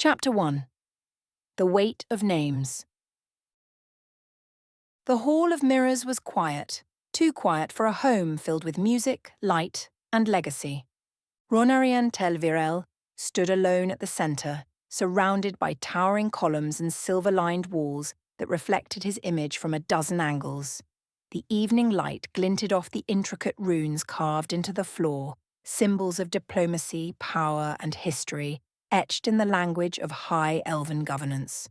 Chapter 1. The Weight of Names. The Hall of Mirrors was quiet, too quiet for a home filled with music, light, and legacy. Ronan the Wanderer stood alone at the centre, surrounded by towering columns and silver-lined walls that reflected his image from a dozen angles. The evening light glinted off the intricate runes carved into the floor, symbols of diplomacy, power, and history, etched in the language of high elven governance.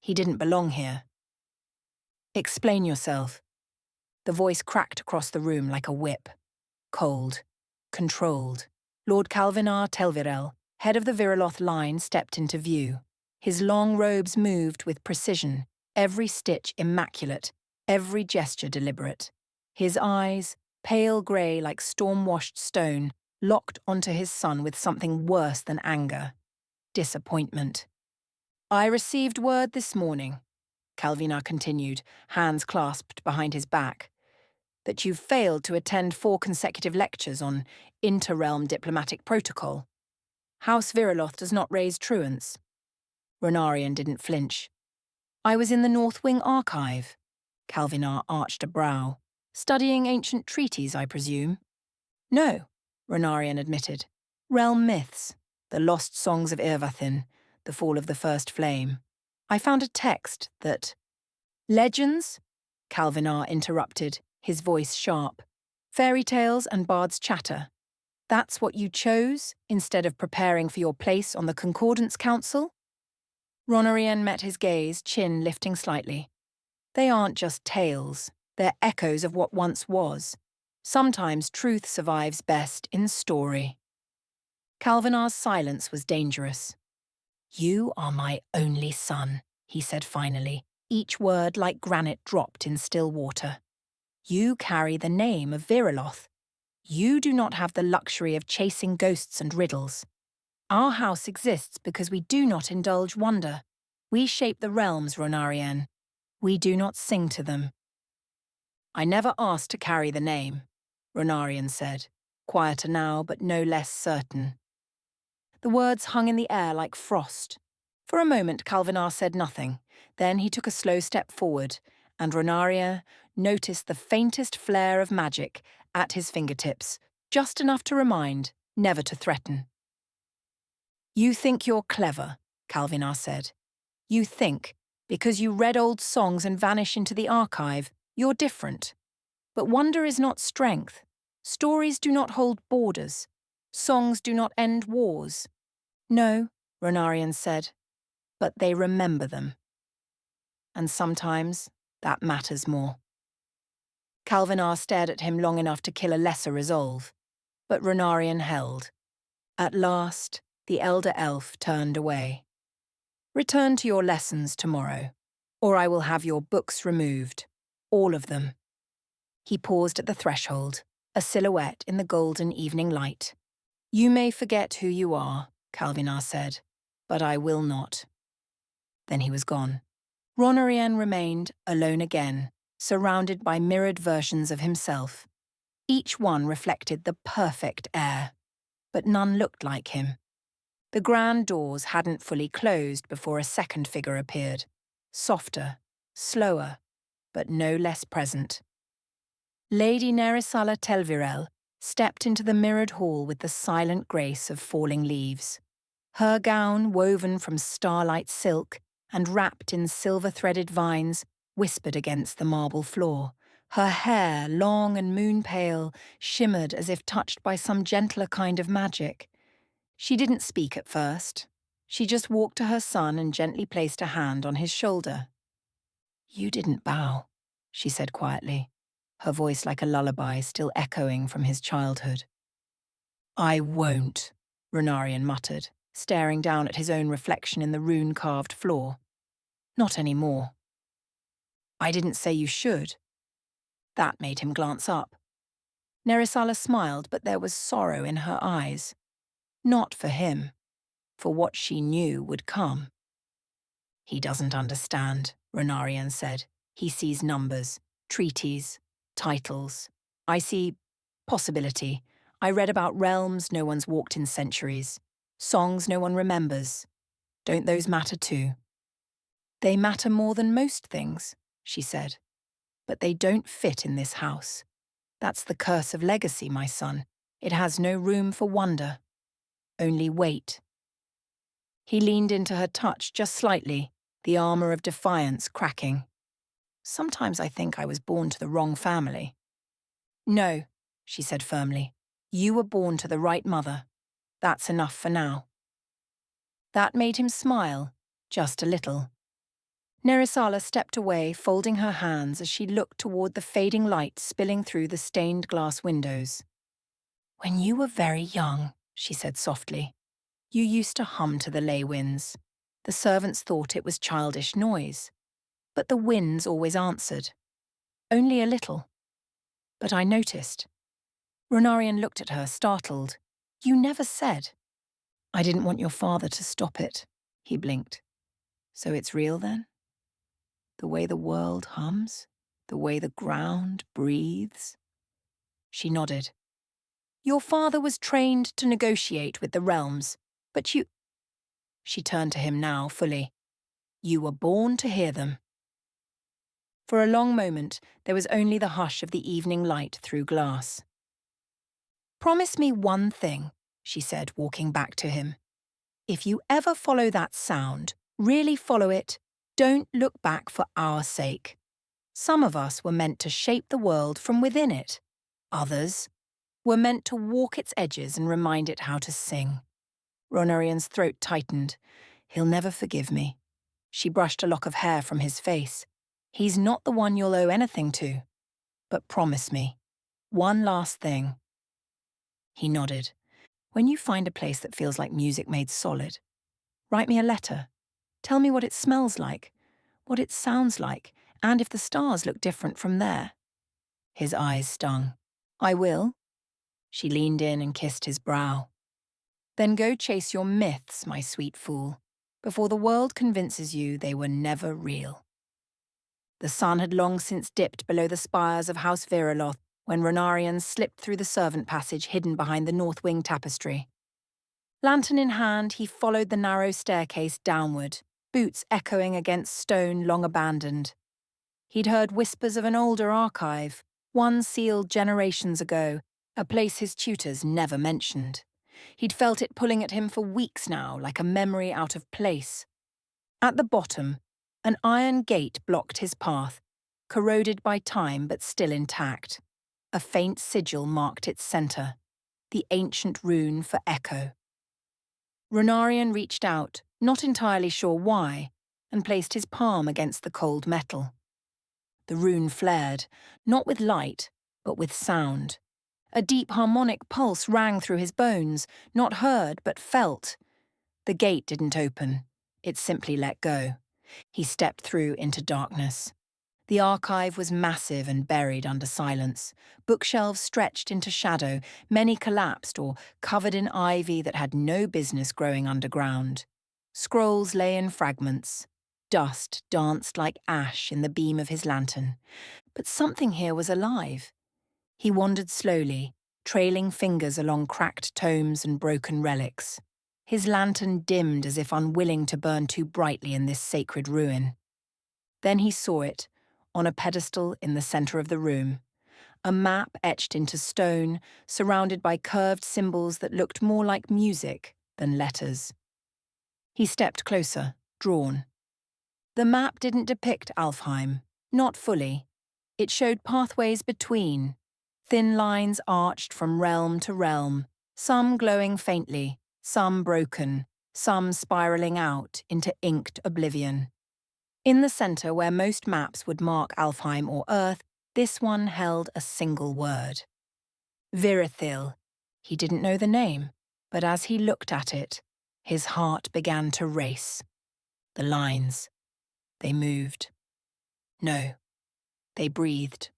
He didn't belong here. "Explain yourself." The voice cracked across the room like a whip. Cold. Controlled. Lord Calvinar Telvirel, head of the Viriloth line, stepped into view. His long robes moved with precision, every stitch immaculate, every gesture deliberate. His eyes, pale grey like storm-washed stone, locked onto his son with something worse than anger. Disappointment. "I received word this morning," Calvinar continued, hands clasped behind his back, "that you've failed to attend 4 consecutive lectures on inter-realm diplomatic protocol. House Viriloth does not raise truants." Ronarian didn't flinch. "I was in the North Wing archive." Calvinar arched a brow. "Studying ancient treaties, I presume?" "No," Ronarian admitted. "Realm myths, the lost songs of Irvathin, the fall of the First Flame. I found a text that—" "Legends?" Calvinar interrupted, his voice sharp. "Fairy tales and bard's chatter. That's what you chose, instead of preparing for your place on the Concordance Council?" Ronarian met his gaze, chin lifting slightly. "They aren't just tales, they're echoes of what once was. Sometimes truth survives best in story." Calvinar's silence was dangerous. "You are my only son," he said finally, each word like granite dropped in still water. "You carry the name of Viriloth. You do not have the luxury of chasing ghosts and riddles. Our house exists because we do not indulge wonder. We shape the realms, Ronarian. We do not sing to them." "I never asked to carry the name," Ronarian said, quieter now but no less certain. The words hung in the air like frost. For a moment Calvinar said nothing, then he took a slow step forward, and Ronarian noticed the faintest flare of magic at his fingertips, just enough to remind, never to threaten. "You think you're clever," Calvinar said. "You think, because you read old songs and vanish into the archive, you're different. But wonder is not strength. Stories do not hold borders. Songs do not end wars." "No," Ronarian said, "but they remember them. And sometimes that matters more." Calvinar stared at him long enough to kill a lesser resolve, but Ronarian held. At last, the elder elf turned away. "Return to your lessons tomorrow, or I will have your books removed. All of them." He paused at the threshold, a silhouette in the golden evening light. "You may forget who you are," Calvinar said, "but I will not." Then he was gone. Ronarian remained alone again, surrounded by mirrored versions of himself. Each one reflected the perfect heir, but none looked like him. The grand doors hadn't fully closed before a second figure appeared, softer, slower, but no less present. Lady Nerisala Telvirel stepped into the mirrored hall with the silent grace of falling leaves. Her gown, woven from starlight silk and wrapped in silver-threaded vines, whispered against the marble floor. Her hair, long and moon-pale, shimmered as if touched by some gentler kind of magic. She didn't speak at first. She just walked to her son and gently placed a hand on his shoulder. "You didn't bow," she said quietly, her voice like a lullaby still echoing from his childhood. "I won't," Ronarian muttered, staring down at his own reflection in the rune-carved floor. "Not anymore." "I didn't say you should." That made him glance up. Nerisala smiled, but there was sorrow in her eyes. Not for him, for what she knew would come. "He doesn't understand," Ronarian said. "He sees numbers, treaties, titles. I see possibility. I read about realms no one's walked in centuries, songs no one remembers, Don't those matter too? They matter more than most things, she said. But they don't fit in this house. That's the curse of legacy, my son. It has no room for wonder. Only weight. He leaned into her touch just slightly, the armor of defiance cracking. Sometimes I think I was born to the wrong family. No, she said firmly. You were born to the right mother. That's enough for now. That made him smile, just a little. Nerisala stepped away, folding her hands as she looked toward the fading light spilling through the stained glass windows. When you were very young, she said softly, you used to hum to the lay winds. The servants thought it was childish noise. But the winds always answered. Only a little. But I noticed. Ronarian looked at her, startled. You never said. I didn't want your father to stop it, he blinked. So it's real then? The way the world hums? The way the ground breathes? She nodded. Your father was trained to negotiate with the realms, but you... She turned to him now, fully. You were born to hear them. For a long moment, there was only the hush of the evening light through glass. Promise me one thing, she said, walking back to him. If you ever follow that sound, really follow it, don't look back for our sake. Some of us were meant to shape the world from within it. Others were meant to walk its edges and remind it how to sing. Ronarian's throat tightened. He'll never forgive me. She brushed a lock of hair from his face. He's not the one you'll owe anything to. But promise me, one last thing. He nodded. When you find a place that feels like music made solid, write me a letter. Tell me what it smells like, what it sounds like, and if the stars look different from there. His eyes stung. I will. She leaned in and kissed his brow. Then go chase your myths, my sweet fool, before the world convinces you they were never real. The sun had long since dipped below the spires of House Veriloth when Ronarian slipped through the servant passage hidden behind the north wing tapestry. Lantern in hand, he followed the narrow staircase downward, boots echoing against stone long abandoned. He'd heard whispers of an older archive, one sealed generations ago, a place his tutors never mentioned. He'd felt it pulling at him for weeks now, like a memory out of place. At the bottom, an iron gate blocked his path, corroded by time but still intact. A faint sigil marked its centre, the ancient rune for echo. Ronarian reached out, not entirely sure why, and placed his palm against the cold metal. The rune flared, not with light, but with sound. A deep harmonic pulse rang through his bones, not heard but felt. The gate didn't open. It simply let go. He stepped through into darkness. The archive was massive and buried under silence. Bookshelves stretched into shadow, many collapsed or covered in ivy that had no business growing underground. Scrolls lay in fragments. Dust danced like ash in the beam of his lantern. But something here was alive. He wandered slowly, trailing fingers along cracked tomes and broken relics. His lantern dimmed as if unwilling to burn too brightly in this sacred ruin. Then he saw it, on a pedestal in the centre of the room. A map etched into stone, surrounded by curved symbols that looked more like music than letters. He stepped closer, drawn. The map didn't depict Alfheim, not fully. It showed pathways between, thin lines arched from realm to realm, some glowing faintly, some broken, some spiralling out into inked oblivion. In the centre, where most maps would mark Alfheim or Earth, this one held a single word. Virithil. He didn't know the name, but as he looked at it, his heart began to race. The lines. They moved. No. They breathed.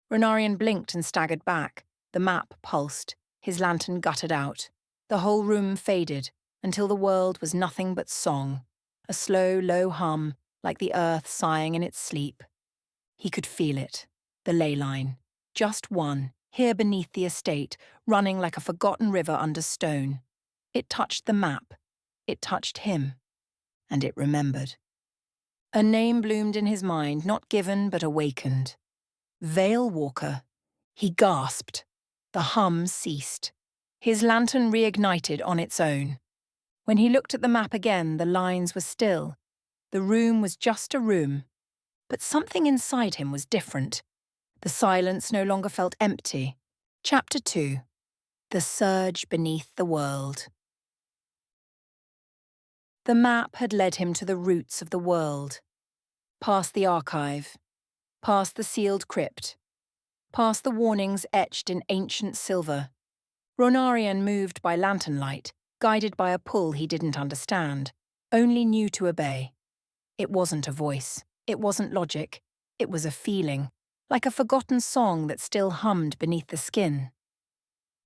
Ronarian blinked and staggered back. The map pulsed. His lantern guttered out. The whole room faded, until the world was nothing but song. A slow, low hum, like the earth sighing in its sleep. He could feel it. The ley line. Just one, here beneath the estate, running like a forgotten river under stone. It touched the map. It touched him. and it remembered. A name bloomed in his mind, not given but awakened. Vale Walker. He gasped. The hum ceased. His lantern reignited on its own. When he looked at the map again, the lines were still. The room was just a room. But something inside him was different. The silence no longer felt empty. Chapter 2. The Surge Beneath the World. The map had led him to the roots of the world. Past the archive. Past the sealed crypt. Past the warnings etched in ancient silver. Ronarian moved by lantern light, guided by a pull he didn't understand, only knew to obey. It wasn't a voice. It wasn't logic. It was a feeling, like a forgotten song that still hummed beneath the skin.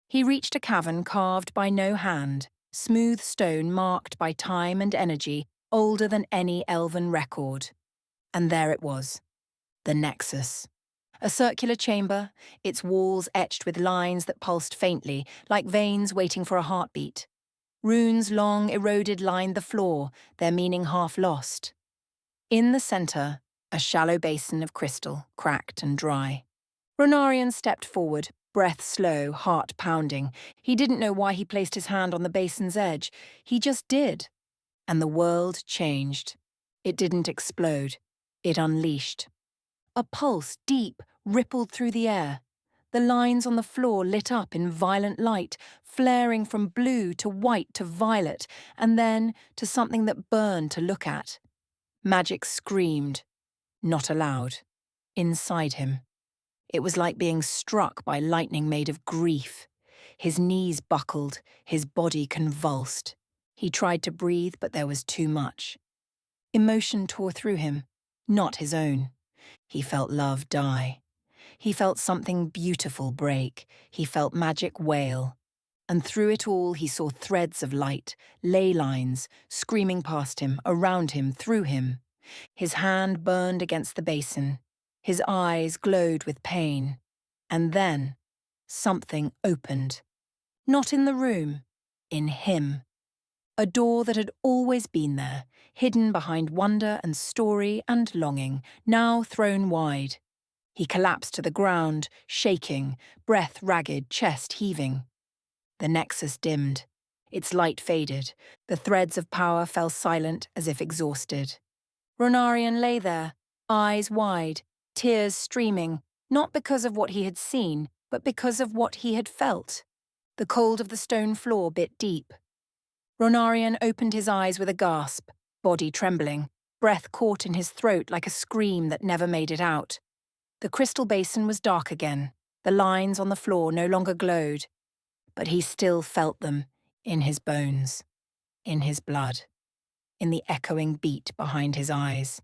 He reached a cavern carved by no hand, smooth stone marked by time and energy, older than any elven record. And there it was, the Nexus. A circular chamber, its walls etched with lines that pulsed faintly, like veins waiting for a heartbeat. Runes long eroded lined the floor, their meaning half lost. In the centre, a shallow basin of crystal, cracked and dry. Ronarian stepped forward, breath slow, heart pounding. He didn't know why he placed his hand on the basin's edge. He just did. And the world changed. It didn't explode. It unleashed. A pulse, deep, rippled through the air. The lines on the floor lit up in violent light, flaring from blue to white to violet, and then to something that burned to look at. Magic screamed. Not aloud. Inside him. It was like being struck by lightning made of grief. His knees buckled, his body convulsed. He tried to breathe, but there was too much. Emotion tore through him, not his own. He felt love die. He felt something beautiful break. He felt magic wail. And through it all he saw threads of light, ley lines, screaming past him, around him, through him. His hand burned against the basin. His eyes glowed with pain. And then, something opened. Not in the room, in him. A door that had always been there, hidden behind wonder and story and longing, now thrown wide. He collapsed to the ground, shaking, breath ragged, chest heaving. The Nexus dimmed. Its light faded. The threads of power fell silent as if exhausted. Ronarian lay there, eyes wide, tears streaming, not because of what he had seen, but because of what he had felt. The cold of the stone floor bit deep. Ronarian opened his eyes with a gasp, body trembling, breath caught in his throat like a scream that never made it out. The crystal basin was dark again. The lines on the floor no longer glowed. But he still felt them, in his bones, in his blood, in the echoing beat behind his eyes.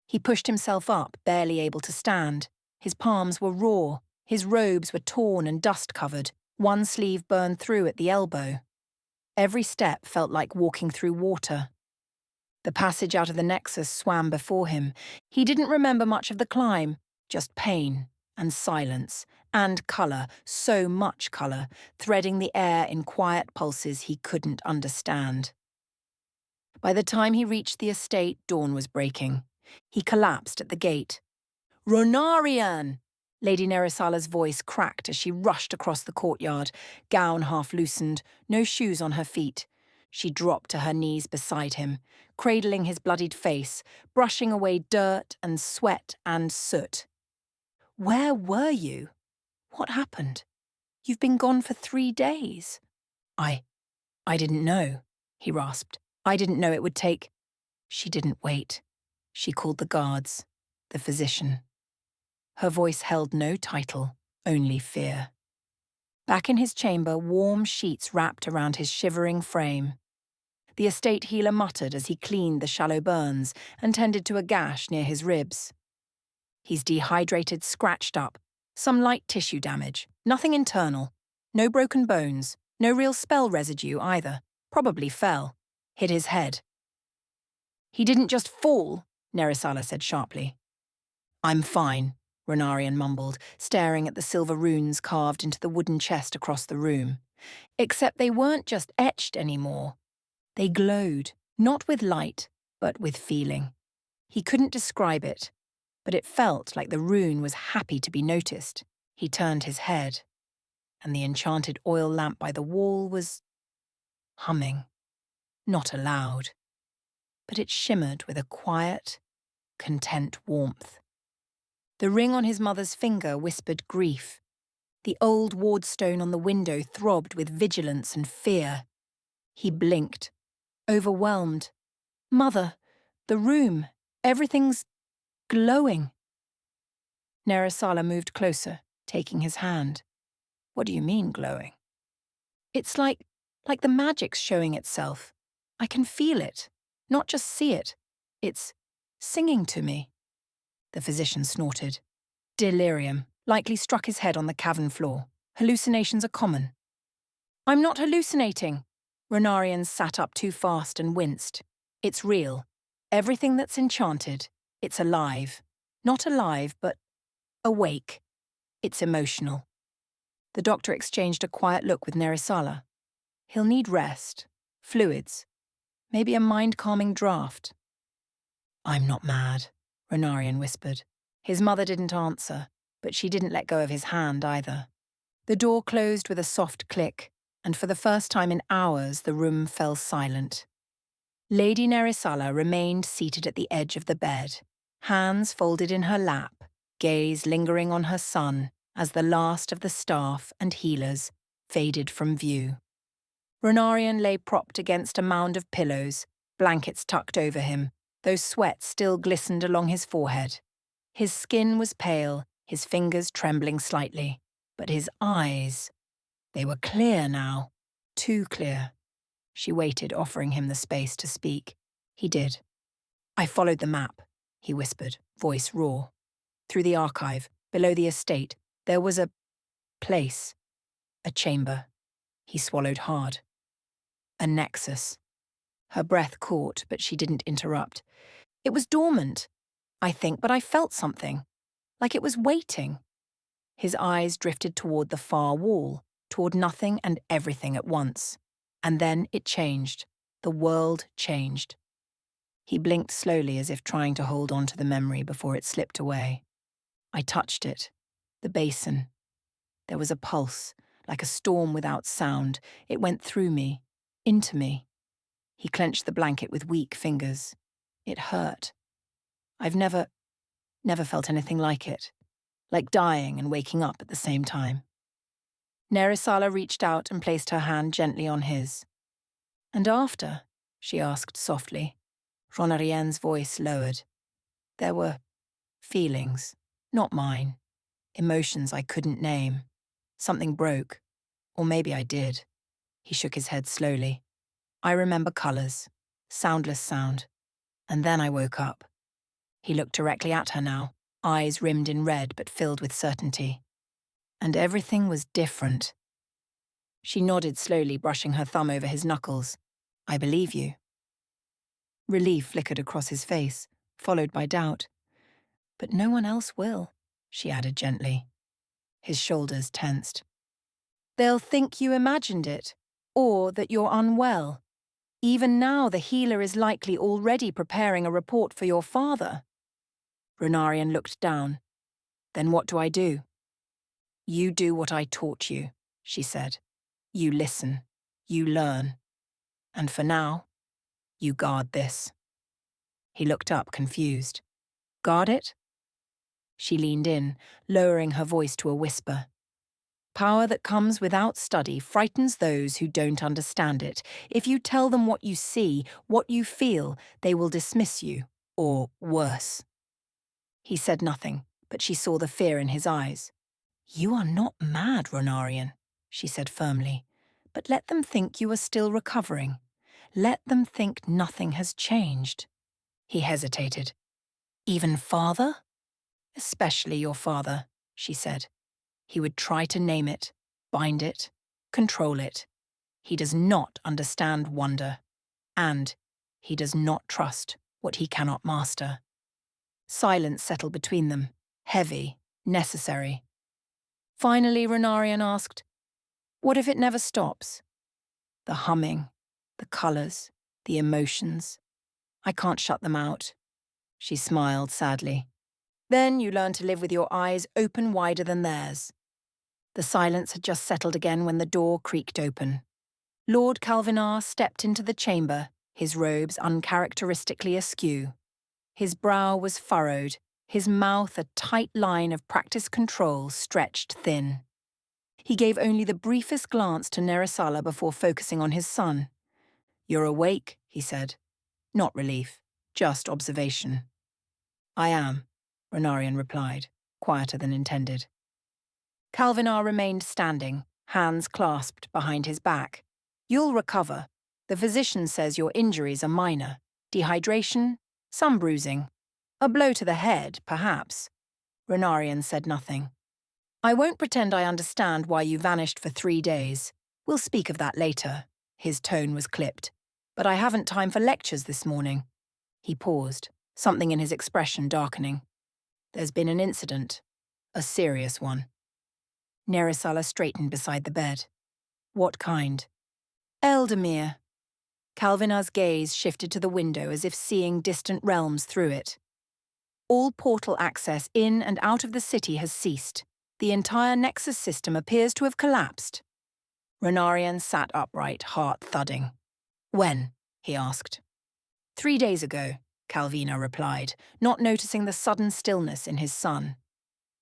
He pushed himself up, barely able to stand. His palms were raw, his robes were torn and dust-covered, one sleeve burned through at the elbow. Every step felt like walking through water. The passage out of the Nexus swam before him. He didn't remember much of the climb, just pain and silence and colour, so much colour, threading the air in quiet pulses he couldn't understand. By the time he reached the estate, dawn was breaking. He collapsed at the gate. "Ronarian!" Lady Nerisala's voice cracked as she rushed across the courtyard, gown half loosened, no shoes on her feet. She dropped to her knees beside him, cradling his bloodied face, brushing away dirt and sweat and soot. "Where were you? What happened? You've been gone for 3 days." I didn't know," he rasped. "I didn't know it would take—" She didn't wait. She called the guards, the physician. Her voice held no title, only fear. Back in his chamber, warm sheets wrapped around his shivering frame. The estate healer muttered as he cleaned the shallow burns and tended to a gash near his ribs. "He's dehydrated, scratched up. Some light tissue damage. Nothing internal. No broken bones. No real spell residue either. Probably fell. Hit his head." "He didn't just fall," Nerisala said sharply. "I'm fine," Ronarian mumbled, staring at the silver runes carved into the wooden chest across the room. Except they weren't just etched anymore. They glowed, not with light, but with feeling. He couldn't describe it, but it felt like the rune was happy to be noticed. He turned his head, and the enchanted oil lamp by the wall was humming, not aloud, but it shimmered with a quiet, content warmth. The ring on his mother's finger whispered grief. The old wardstone on the window throbbed with vigilance and fear. He blinked, overwhelmed. Mother, the room, everything's glowing. Nerisala moved closer, taking his hand. What do you mean, glowing? It's like the magic's showing itself. I can feel it, not just see it. It's singing to me. The physician snorted. Delirium, likely struck his head on the cavern floor. Hallucinations are common. I'm not hallucinating. Renarian sat up too fast and winced. It's real. Everything that's enchanted, it's alive. Not alive, but awake. It's emotional. The doctor exchanged a quiet look with Nerisala. He'll need rest, fluids, maybe a mind-calming draught. I'm not mad, Renarian whispered. His mother didn't answer, but she didn't let go of his hand either. The door closed with a soft click, and for the first time in hours the room fell silent. Lady Nerisala remained seated at the edge of the bed, hands folded in her lap, gaze lingering on her son as the last of the staff and healers faded from view. Renarian lay propped against a mound of pillows, blankets tucked over him, though sweat still glistened along his forehead. His skin was pale, his fingers trembling slightly, but his eyes, they were clear now, too clear. She waited, offering him the space to speak. He did. I followed the map, he whispered, voice raw. Through the archive, below the estate, there was a place, a chamber. He swallowed hard. A nexus. Her breath caught, but she didn't interrupt. It was dormant, I think, but I felt something, like it was waiting. His eyes drifted toward the far wall, toward nothing and everything at once. And then it changed. The world changed. He blinked slowly as if trying to hold on to the memory before it slipped away. I touched it. The basin. There was a pulse, like a storm without sound. It went through me, into me. He clenched the blanket with weak fingers. It hurt. I've never felt anything like it. Like dying and waking up at the same time. Nerisala reached out and placed her hand gently on his. And after? She asked softly. Ronarien's voice lowered. There were feelings, not mine. Emotions I couldn't name. Something broke. Or maybe I did. He shook his head slowly. I remember colours. Soundless sound. And then I woke up. He looked directly at her now, eyes rimmed in red but filled with certainty. And everything was different. She nodded slowly, brushing her thumb over his knuckles. I believe you. Relief flickered across his face, followed by doubt. But no one else will, she added gently. His shoulders tensed. They'll think you imagined it, or that you're unwell. Even now the healer is likely already preparing a report for your father. Renarian looked down. Then what do I do? You do what I taught you, she said. You listen. You learn. And for now, you guard this. He looked up, confused. Guard it? She leaned in, lowering her voice to a whisper. Power that comes without study frightens those who don't understand it. If you tell them what you see, what you feel, they will dismiss you, or worse. He said nothing, but she saw the fear in his eyes. You are not mad, Ronarian, she said firmly, but let them think you are still recovering. Let them think nothing has changed. He hesitated. Even father? Especially your father, she said. He would try to name it, bind it, control it. He does not understand wonder, and he does not trust what he cannot master. Silence settled between them, heavy, necessary. Finally, Renarian asked, what if it never stops? The humming, the colours, the emotions. I can't shut them out. She smiled sadly. Then you learn to live with your eyes open wider than theirs. The silence had just settled again when the door creaked open. Lord Calvinar stepped into the chamber, his robes uncharacteristically askew. His brow was furrowed, his mouth a tight line of practiced control stretched thin. He gave only the briefest glance to Nerisala before focusing on his son. "You're awake," he said. Not relief, just observation. "I am," Renarian replied, quieter than intended. Calvinar remained standing, hands clasped behind his back. "You'll recover. The physician says your injuries are minor. Dehydration, some bruising. A blow to the head, perhaps." Renarian said nothing. "I won't pretend I understand why you vanished for 3 days. We'll speak of that later." His tone was clipped. "But I haven't time for lectures this morning." He paused, something in his expression darkening. "There's been an incident. A serious one." Nerisala straightened beside the bed. "What kind?" "Eldamir." Calvinar's gaze shifted to the window as if seeing distant realms through it. "All portal access in and out of the city has ceased. The entire Nexus system appears to have collapsed." Renarian sat upright, heart thudding. "When?" he asked. 3 days ago," Calvina replied, not noticing the sudden stillness in his son.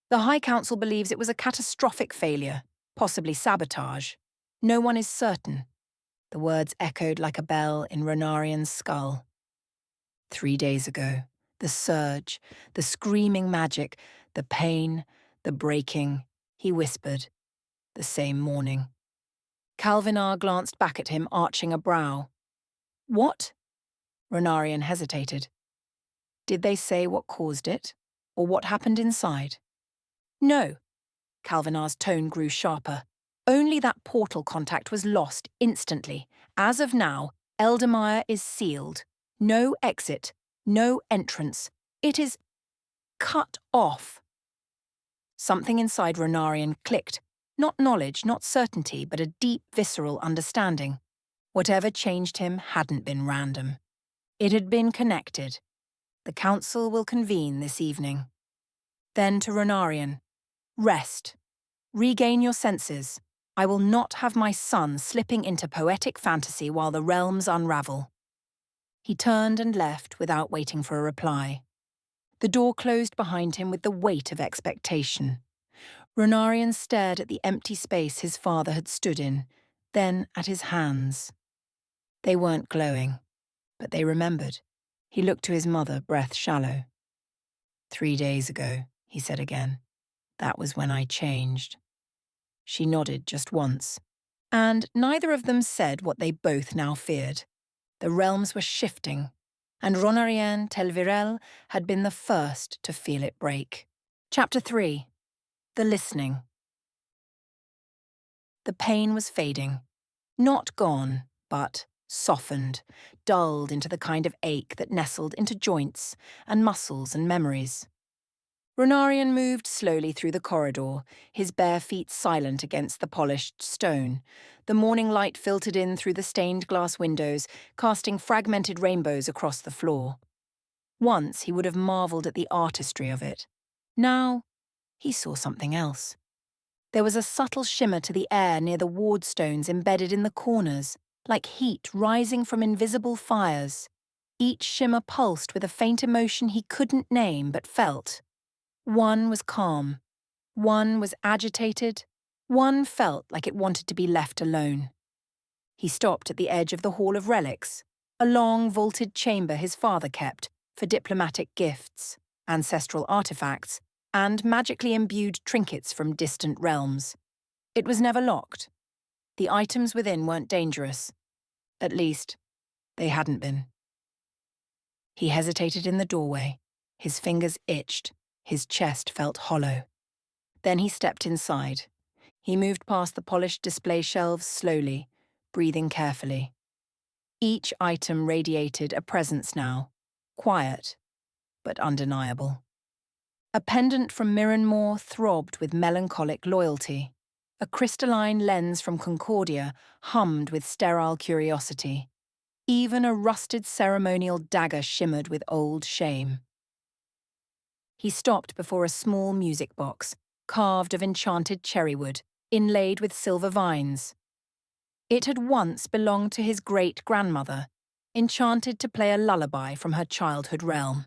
"The High Council believes it was a catastrophic failure, possibly sabotage. No one is certain." The words echoed like a bell in Renarian's skull. 3 days ago, the surge, the screaming magic, the pain, the breaking, he whispered. The same morning. Calvinar glanced back at him, arching a brow. "What?" Renarian hesitated. "Did they say what caused it, or what happened inside?" "No." Calvinar's tone grew sharper. "Only that portal contact was lost instantly. As of now, Eldamir is sealed. No exit, no entrance. It is cut off." Something inside Renarian clicked. Not knowledge, not certainty, but a deep, visceral understanding. Whatever changed him hadn't been random. It had been connected. "The council will convene this evening." Then to Renarian. "Rest. Regain your senses. I will not have my son slipping into poetic fantasy while the realms unravel." He turned and left without waiting for a reply. The door closed behind him with the weight of expectation. Renarian stared at the empty space his father had stood in, then at his hands. They weren't glowing, but they remembered. He looked to his mother, breath shallow. 3 days ago, he said again. That was when I changed. She nodded just once, and neither of them said what they both now feared. The realms were shifting, and Ronan Telvirel had been the first to feel it break. Chapter 3. The Listening. The pain was fading. Not gone, but softened, dulled into the kind of ache that nestled into joints and muscles and memories. Renarian moved slowly through the corridor, his bare feet silent against the polished stone. The morning light filtered in through the stained glass windows, casting fragmented rainbows across the floor. Once he would have marvelled at the artistry of it. Now he saw something else. There was a subtle shimmer to the air near the ward stones embedded in the corners, like heat rising from invisible fires. Each shimmer pulsed with a faint emotion he couldn't name but felt. One was calm, one was agitated, one felt like it wanted to be left alone. He stopped at the edge of the Hall of Relics, a long vaulted chamber his father kept for diplomatic gifts, ancestral artifacts, and magically imbued trinkets from distant realms. It was never locked. The items within weren't dangerous. At least, they hadn't been. He hesitated in the doorway. His fingers itched. His chest felt hollow. Then he stepped inside. He moved past the polished display shelves slowly, breathing carefully. Each item radiated a presence now, quiet, but undeniable. A pendant from Miranmore throbbed with melancholic loyalty. A crystalline lens from Concordia hummed with sterile curiosity. Even a rusted ceremonial dagger shimmered with old shame. He stopped before a small music box, carved of enchanted cherrywood, inlaid with silver vines. It had once belonged to his great-grandmother, enchanted to play a lullaby from her childhood realm.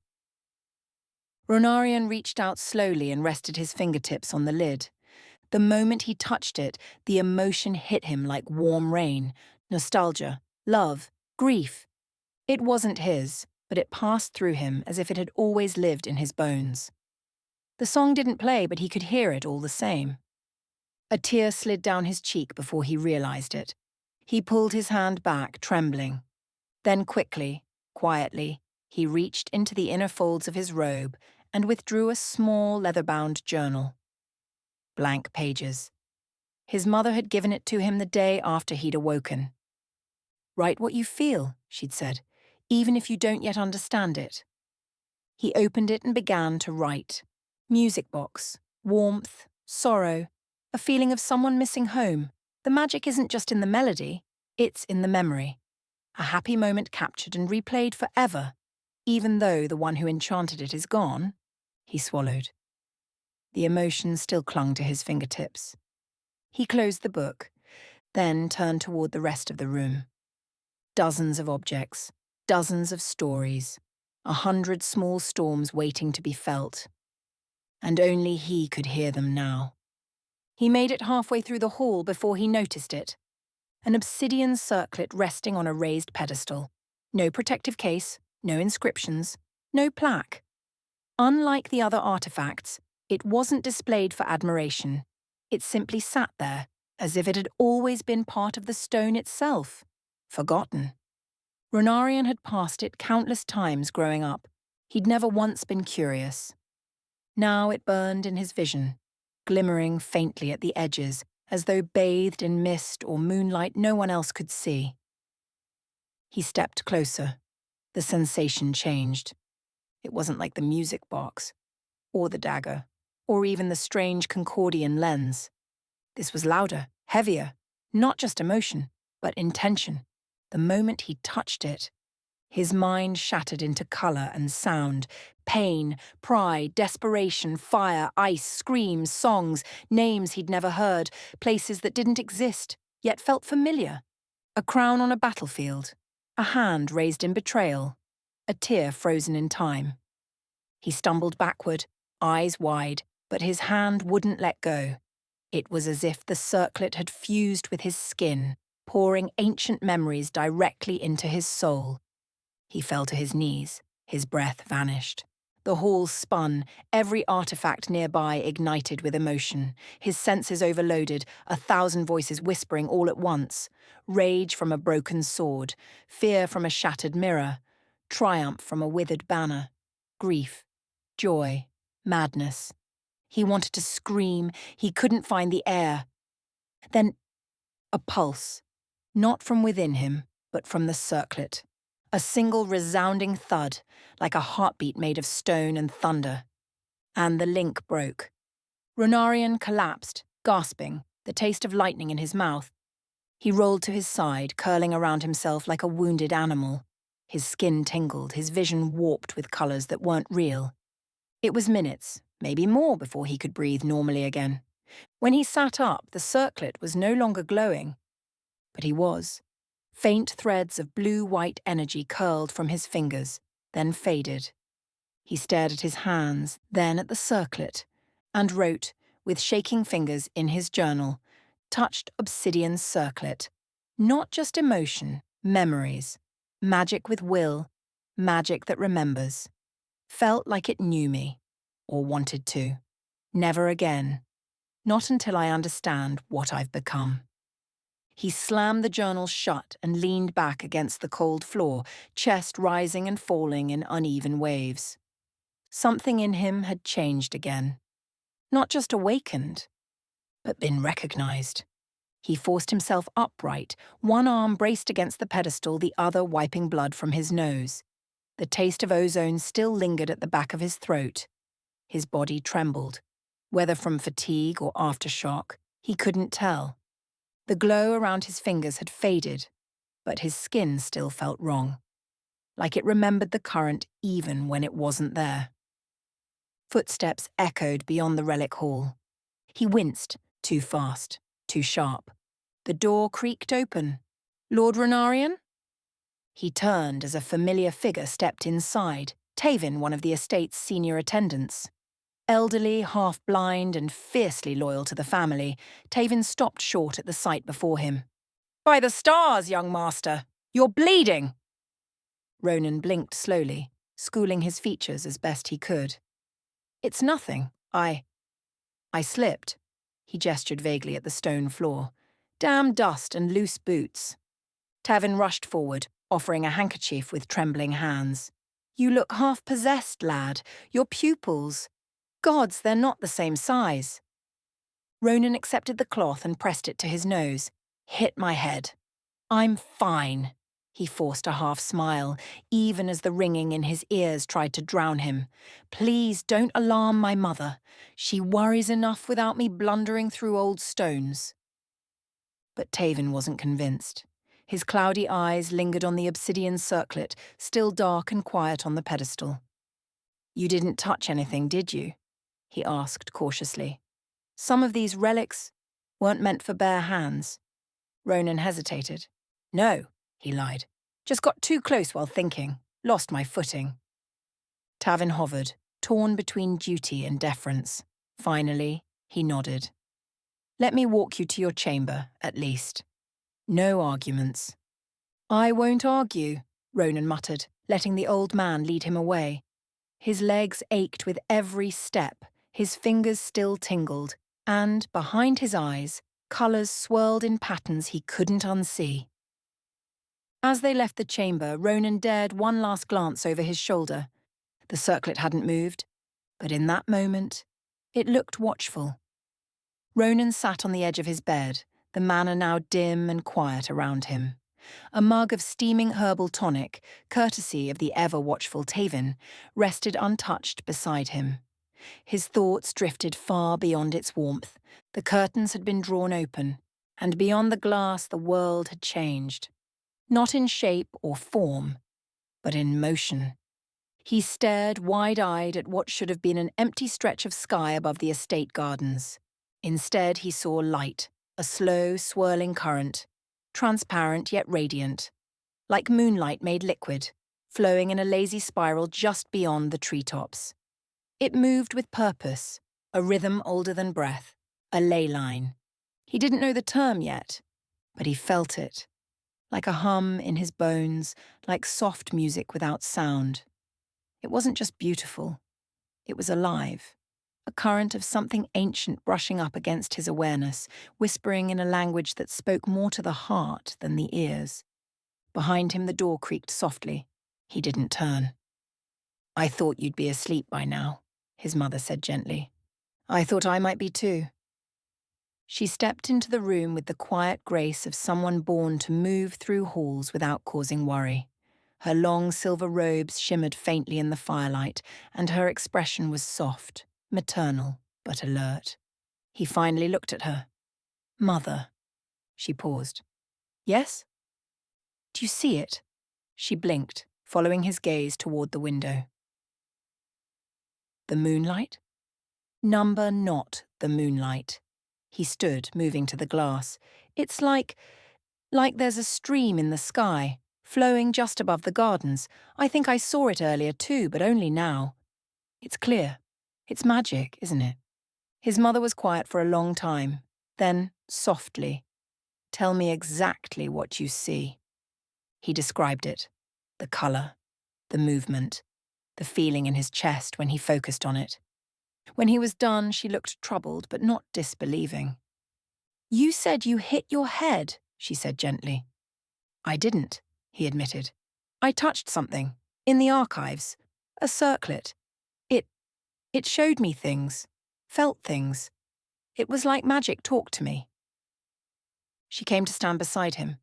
Ronarian reached out slowly and rested his fingertips on the lid. The moment he touched it, the emotion hit him like warm rain. Nostalgia, love, grief. It wasn't his, but it passed through him as if it had always lived in his bones. The song didn't play, but he could hear it all the same. A tear slid down his cheek before he realized it. He pulled his hand back, trembling. Then quickly, quietly, he reached into the inner folds of his robe and withdrew a small leather-bound journal. Blank pages. His mother had given it to him the day after he'd awoken. "Write what you feel," she'd said, "even if you don't yet understand it." He opened it and began to write. Music box, warmth, sorrow, a feeling of someone missing home. The magic isn't just in the melody, it's in the memory. A happy moment captured and replayed forever, even though the one who enchanted it is gone. He swallowed. The emotion still clung to his fingertips. He closed the book, then turned toward the rest of the room. Dozens of objects, dozens of stories, 100 small storms waiting to be felt. And only he could hear them now. He made it halfway through the hall before he noticed it. An obsidian circlet resting on a raised pedestal. No protective case, no inscriptions, no plaque. Unlike the other artifacts, it wasn't displayed for admiration. It simply sat there, as if it had always been part of the stone itself, forgotten. Ronarian had passed it countless times growing up. He'd never once been curious. Now it burned in his vision, glimmering faintly at the edges, as though bathed in mist or moonlight no one else could see. He stepped closer. The sensation changed. It wasn't like the music box, or the dagger, or even the strange Concordian lens. This was louder, heavier, not just emotion, but intention. The moment he touched it, his mind shattered into color and sound, pain, pride, desperation, fire, ice, screams, songs, names he'd never heard, places that didn't exist, yet felt familiar. A crown on a battlefield, a hand raised in betrayal, a tear frozen in time. He stumbled backward, eyes wide, but his hand wouldn't let go. It was as if the circlet had fused with his skin, pouring ancient memories directly into his soul. He fell to his knees, his breath vanished. The hall spun, every artifact nearby ignited with emotion, his senses overloaded, 1,000 voices whispering all at once. Rage from a broken sword, fear from a shattered mirror, triumph from a withered banner, grief, joy, madness. He wanted to scream, he couldn't find the air. Then, a pulse, not from within him, but from the circlet. A single resounding thud, like a heartbeat made of stone and thunder. And the link broke. Ronarian collapsed, gasping, the taste of lightning in his mouth. He rolled to his side, curling around himself like a wounded animal. His skin tingled, his vision warped with colors that weren't real. It was minutes, maybe more, before he could breathe normally again. When he sat up, the circlet was no longer glowing. But he was. Faint threads of blue-white energy curled from his fingers, then faded. He stared at his hands, then at the circlet, and wrote, with shaking fingers in his journal, touched obsidian circlet. Not just emotion, memories. Magic with will, magic that remembers. Felt like it knew me, or wanted to. Never again. Not until I understand what I've become. He slammed the journal shut and leaned back against the cold floor, chest rising and falling in uneven waves. Something in him had changed again. Not just awakened, but been recognized. He forced himself upright, one arm braced against the pedestal, the other wiping blood from his nose. The taste of ozone still lingered at the back of his throat. His body trembled. Whether from fatigue or aftershock, he couldn't tell. The glow around his fingers had faded. but his skin still felt wrong, like it remembered the current even when it wasn't there. Footsteps echoed beyond the relic hall. He winced, too fast, too sharp. The door creaked open. Lord Renarian? He turned as a familiar figure stepped inside, Tavin, one of the estate's senior attendants. Elderly, half-blind, and fiercely loyal to the family, Tavin stopped short at the sight before him. "By the stars, young master! You're bleeding!" Ronan blinked slowly, schooling his features as best he could. "It's nothing. I slipped." He gestured vaguely at the stone floor. "Damn dust and loose boots." Tavin rushed forward, offering a handkerchief with trembling hands. "You look half-possessed, lad. Your pupils. Gods, they're not the same size." Ronan accepted the cloth and pressed it to his nose. "Hit my head. I'm fine." He forced a half-smile, even as the ringing in his ears tried to drown him. "Please don't alarm my mother. She worries enough without me blundering through old stones." But Tavin wasn't convinced. His cloudy eyes lingered on the obsidian circlet, still dark and quiet on the pedestal. "You didn't touch anything, did you?" he asked cautiously. "Some of these relics weren't meant for bare hands." Ronan hesitated. "No," he lied. "Just got too close while thinking. Lost my footing." Tavin hovered, torn between duty and deference. Finally, he nodded. "Let me walk you to your chamber, at least. No arguments." "I won't argue," Ronan muttered, letting the old man lead him away. His legs ached with every step, his fingers still tingled, and, behind his eyes, colours swirled in patterns he couldn't unsee. As they left the chamber, Ronan dared one last glance over his shoulder. The circlet hadn't moved, but in that moment, it looked watchful. Ronan sat on the edge of his bed, the manor now dim and quiet around him. A mug of steaming herbal tonic, courtesy of the ever-watchful Tavin, rested untouched beside him. His thoughts drifted far beyond its warmth. The curtains had been drawn open, and beyond the glass the world had changed. Not in shape or form, but in motion. He stared wide-eyed at what should have been an empty stretch of sky above the estate gardens. Instead, he saw light, a slow, swirling current, transparent yet radiant, like moonlight made liquid, flowing in a lazy spiral just beyond the treetops. It moved with purpose, a rhythm older than breath, a ley line. He didn't know the term yet, but he felt it, like a hum in his bones, like soft music without sound. It wasn't just beautiful, it was alive. A current of something ancient brushing up against his awareness, whispering in a language that spoke more to the heart than the ears. Behind him the door creaked softly. He didn't turn. "I thought you'd be asleep by now," his mother said gently. "I thought I might be too." She stepped into the room with the quiet grace of someone born to move through halls without causing worry. Her long silver robes shimmered faintly in the firelight, and her expression was soft, maternal, but alert. He finally looked at her. "Mother." She paused. "Yes?" "Do you see it?" She blinked, following his gaze toward the window. "The moonlight?" "Number not the moonlight." He stood, moving to the glass. "It's like there's a stream in the sky, flowing just above the gardens. I think I saw it earlier too, but only now. It's clear. It's magic, isn't it?" His mother was quiet for a long time. Then, softly, "Tell me exactly what you see." He described it. The colour, the movement, the feeling in his chest when he focused on it. When he was done, she looked troubled, but not disbelieving. "You said you hit your head," she said gently. "I didn't," he admitted. "I touched something. In the archives. A circlet. It showed me things. Felt things. It was like magic talked to me." She came to stand beside him.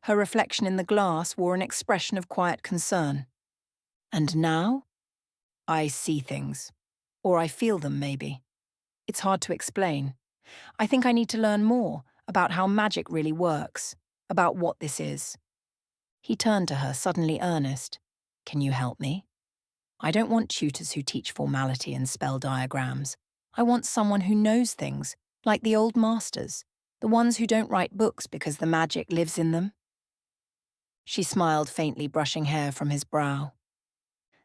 Her reflection in the glass wore an expression of quiet concern. "And now? I see things. Or I feel them, maybe. It's hard to explain. I think I need to learn more about how magic really works, about what this is." He turned to her, suddenly earnest. Can you help me? I don't want tutors who teach formality and spell diagrams. I want someone who knows things, like the old masters, the ones who don't write books because the magic lives in them. She smiled faintly, brushing hair from his brow.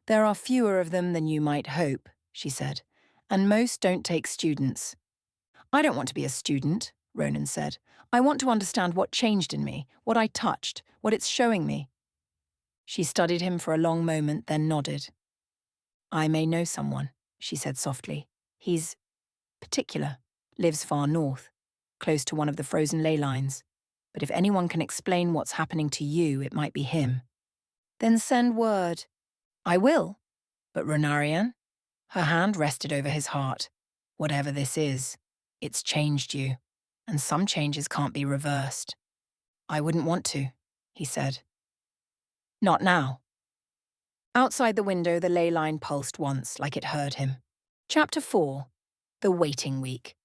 There are fewer of them than you might hope, she said, and most don't take students. I don't want to be a student, Ronan said. I want to understand what changed in me, what I touched, what it's showing me. She studied him for a long moment, then nodded. I may know someone, she said softly. He's particular, lives far north, close to one of the frozen ley lines. But if anyone can explain what's happening to you, it might be him. Then send word. I will. But Ronarian? Her hand rested over his heart. Whatever this is, it's changed you, and some changes can't be reversed. I wouldn't want to, he said. Not now. Outside the window, the ley line pulsed once, like it heard him. Chapter 4. The Waiting Week.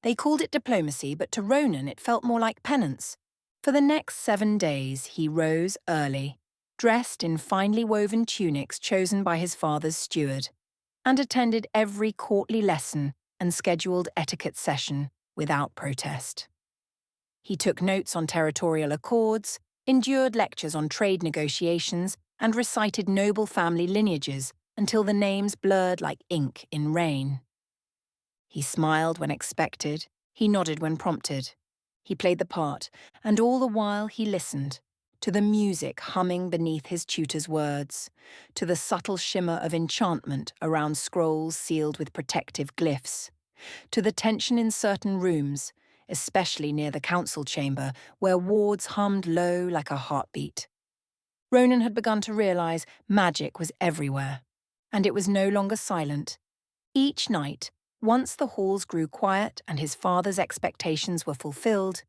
They called it diplomacy, but to Ronan it felt more like penance. For the next 7 days, he rose early, dressed in finely woven tunics chosen by his father's steward, and attended every courtly lesson and scheduled etiquette session without protest. He took notes on territorial accords, endured lectures on trade negotiations, and recited noble family lineages until the names blurred like ink in rain. He smiled when expected, he nodded when prompted. He played the part, and all the while he listened, to the music humming beneath his tutor's words, to the subtle shimmer of enchantment around scrolls sealed with protective glyphs, to the tension in certain rooms, especially near the council chamber, where wards hummed low like a heartbeat. Ronan had begun to realize magic was everywhere, and it was no longer silent. Each night, once the halls grew quiet and his father's expectations were fulfilled,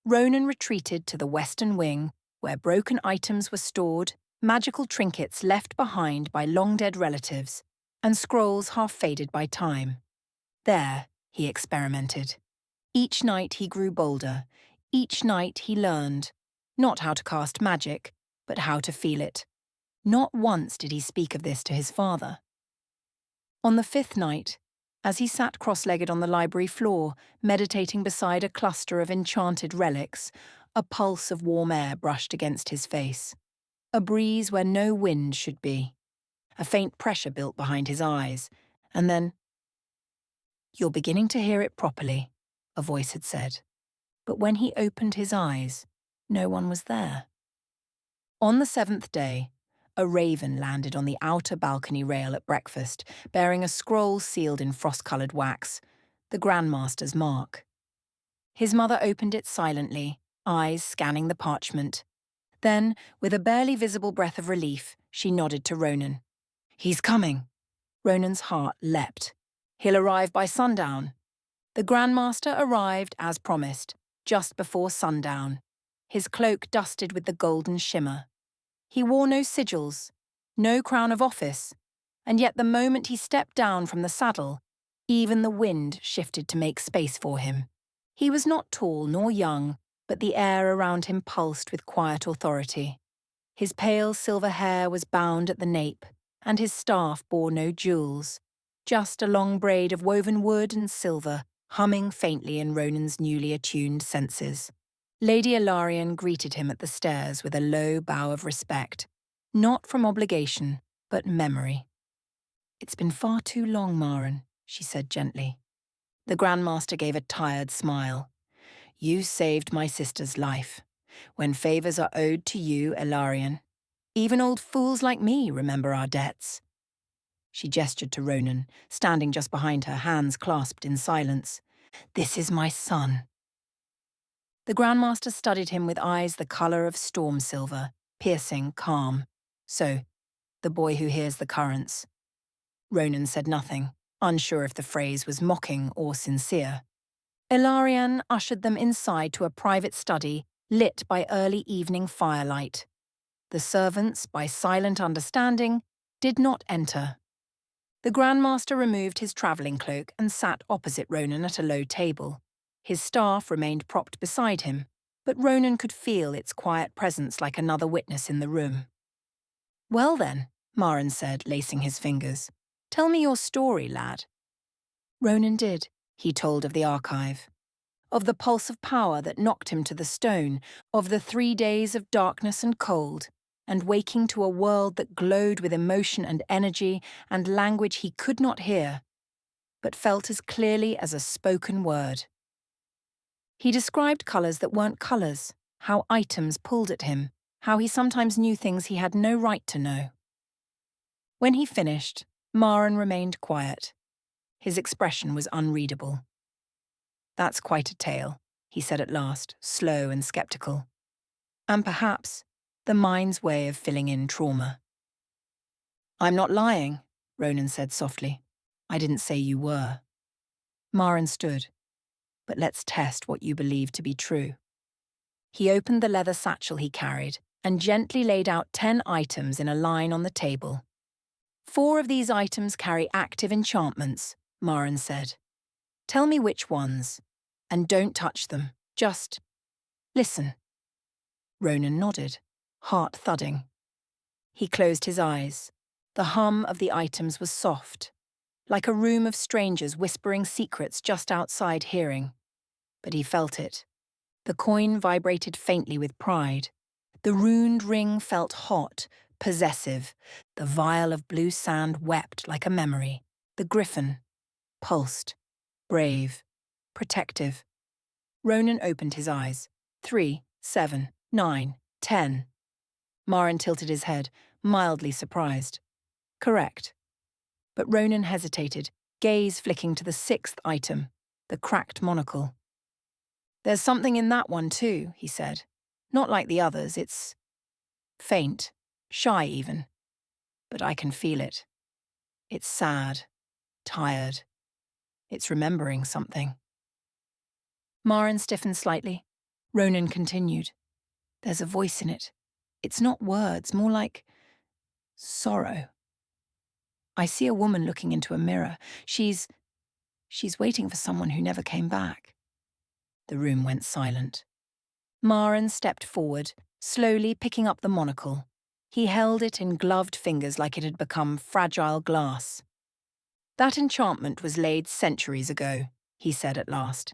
Ronan retreated to the western wing, where broken items were stored, magical trinkets left behind by long-dead relatives, and scrolls half-faded by time. There, he experimented. Each night he grew bolder. Each night he learned, not how to cast magic, but how to feel it. Not once did he speak of this to his father. On the 5th night, as he sat cross-legged on the library floor, meditating beside a cluster of enchanted relics, a pulse of warm air brushed against his face. A breeze where no wind should be. A faint pressure built behind his eyes, and then, "You're beginning to hear it properly," a voice had said. But when he opened his eyes, no one was there. On the 7th day, a raven landed on the outer balcony rail at breakfast, bearing a scroll sealed in frost-coloured wax, the Grandmaster's mark. His mother opened it silently, eyes scanning the parchment. Then, with a barely visible breath of relief, she nodded to Ronan. "He's coming." Ronan's heart leapt. "He'll arrive by sundown." The Grandmaster arrived as promised, just before sundown, his cloak dusted with the golden shimmer. He wore no sigils, no crown of office, and yet the moment he stepped down from the saddle, even the wind shifted to make space for him. He was not tall nor young, but the air around him pulsed with quiet authority. His pale silver hair was bound at the nape, and his staff bore no jewels, just a long braid of woven wood and silver, humming faintly in Ronan's newly attuned senses. Lady Ilarion greeted him at the stairs with a low bow of respect, not from obligation, but memory. "It's been far too long, Maren," she said gently. The Grandmaster gave a tired smile. "You saved my sister's life. When favours are owed to you, Ilarion, even old fools like me remember our debts." She gestured to Ronan, standing just behind her, hands clasped in silence. "This is my son." The Grandmaster studied him with eyes the colour of storm silver, piercing, calm. "So, the boy who hears the currents." Ronan said nothing, unsure if the phrase was mocking or sincere. Ilarion ushered them inside to a private study lit by early evening firelight. The servants, by silent understanding, did not enter. The Grandmaster removed his travelling cloak and sat opposite Ronan at a low table. His staff remained propped beside him, but Ronan could feel its quiet presence like another witness in the room. "Well then," Maren said, lacing his fingers, "tell me your story, lad." Ronan did. He told of the archive, of the pulse of power that knocked him to the stone, of the 3 days of darkness and cold, and waking to a world that glowed with emotion and energy and language he could not hear, but felt as clearly as a spoken word. He described colours that weren't colours, how items pulled at him, how he sometimes knew things he had no right to know. When he finished, Maren remained quiet. His expression was unreadable. "That's quite a tale," he said at last, slow and sceptical. "And perhaps the mind's way of filling in trauma." "I'm not lying," Ronan said softly. "I didn't say you were." Maren stood. "But let's test what you believe to be true." He opened the leather satchel he carried and gently laid out 10 items in a line on the table. "4 of these items carry active enchantments," Maren said. "Tell me which ones. And don't touch them. Just listen." Ronan nodded, heart thudding. He closed his eyes. The hum of the items was soft, like a room of strangers whispering secrets just outside hearing. But he felt it. The coin vibrated faintly with pride. The runed ring felt hot, possessive. The vial of blue sand wept like a memory. The griffin pulsed, brave, protective. Ronan opened his eyes. 3, 7, 9, 10. Maren tilted his head, mildly surprised. "Correct." But Ronan hesitated, gaze flicking to the 6th item, the cracked monocle. "There's something in that one too," he said. "Not like the others, it's faint, shy even. But I can feel it. It's sad, tired. It's remembering something." Maren stiffened slightly. Ronan continued. "There's a voice in it. It's not words, more like sorrow. I see a woman looking into a mirror. She's waiting for someone who never came back." The room went silent. Maren stepped forward, slowly picking up the monocle. He held it in gloved fingers like it had become fragile glass. "That enchantment was laid centuries ago," he said at last.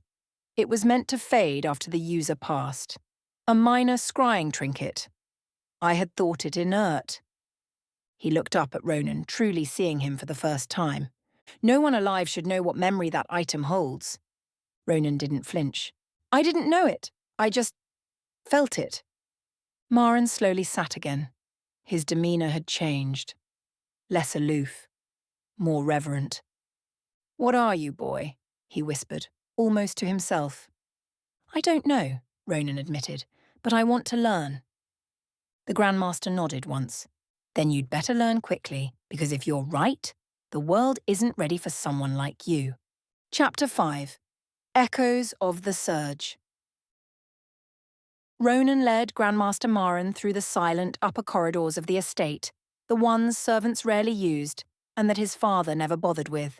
"It was meant to fade after the user passed. A minor scrying trinket. I had thought it inert." He looked up at Ronan, truly seeing him for the first time. "No one alive should know what memory that item holds." Ronan didn't flinch. "I didn't know it. I just felt it." Maren slowly sat again. His demeanour had changed. Less aloof. More reverent. "What are you, boy?" he whispered, almost to himself. "I don't know," Ronan admitted, "but I want to learn." The Grandmaster nodded once. "Then you'd better learn quickly, because if you're right, the world isn't ready for someone like you." Chapter 5. Echoes of the Surge. Ronan led Grandmaster Maren through the silent upper corridors of the estate, the ones servants rarely used, and that his father never bothered with.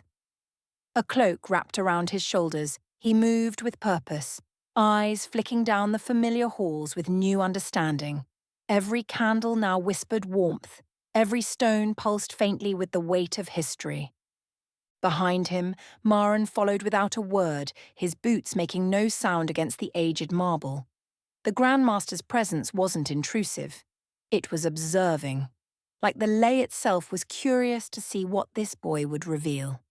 A cloak wrapped around his shoulders, he moved with purpose, eyes flicking down the familiar halls with new understanding. Every candle now whispered warmth, every stone pulsed faintly with the weight of history. Behind him, Maren followed without a word, his boots making no sound against the aged marble. The Grandmaster's presence wasn't intrusive. It was observing, like the lay itself was curious to see what this boy would reveal.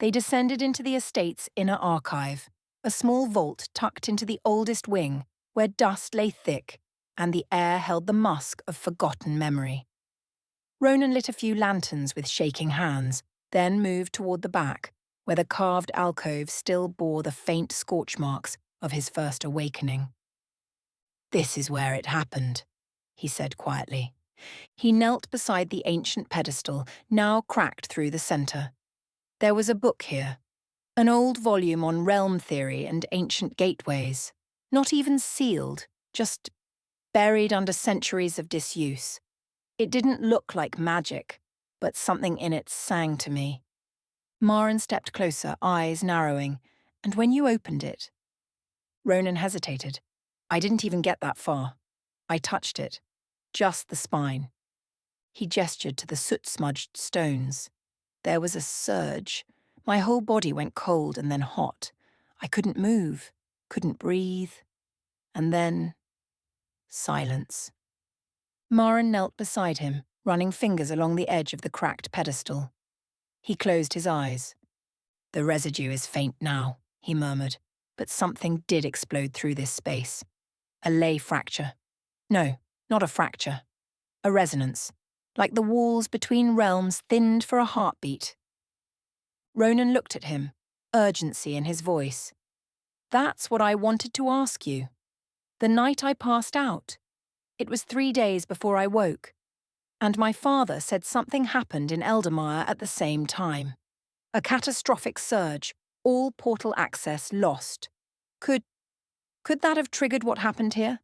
They descended into the estate's inner archive, a small vault tucked into the oldest wing, where dust lay thick, and the air held the musk of forgotten memory. Ronan lit a few lanterns with shaking hands, then moved toward the back, where the carved alcove still bore the faint scorch marks of his first awakening. "This is where it happened," he said quietly. He knelt beside the ancient pedestal, now cracked through the center. There was a book here, an old volume on realm theory and ancient gateways, not even sealed, just buried under centuries of disuse. It didn't look like magic, but something in it sang to me. Maren stepped closer, eyes narrowing, and when you opened it... Ronan hesitated. I didn't even get that far. I touched it. Just the spine. He gestured to the soot-smudged stones. There was a surge. My whole body went cold and then hot. I couldn't move, couldn't breathe. And then, silence. Maren knelt beside him, running fingers along the edge of the cracked pedestal. He closed his eyes. The residue is faint now, he murmured, but something did explode through this space. A ley fracture. No, not a fracture. A resonance, like the walls between realms thinned for a heartbeat. Ronan looked at him, urgency in his voice. That's what I wanted to ask you. The night I passed out. It was 3 days before I woke. And my father said something happened in Eldermire at the same time. A catastrophic surge, all portal access lost. Could that have triggered what happened here?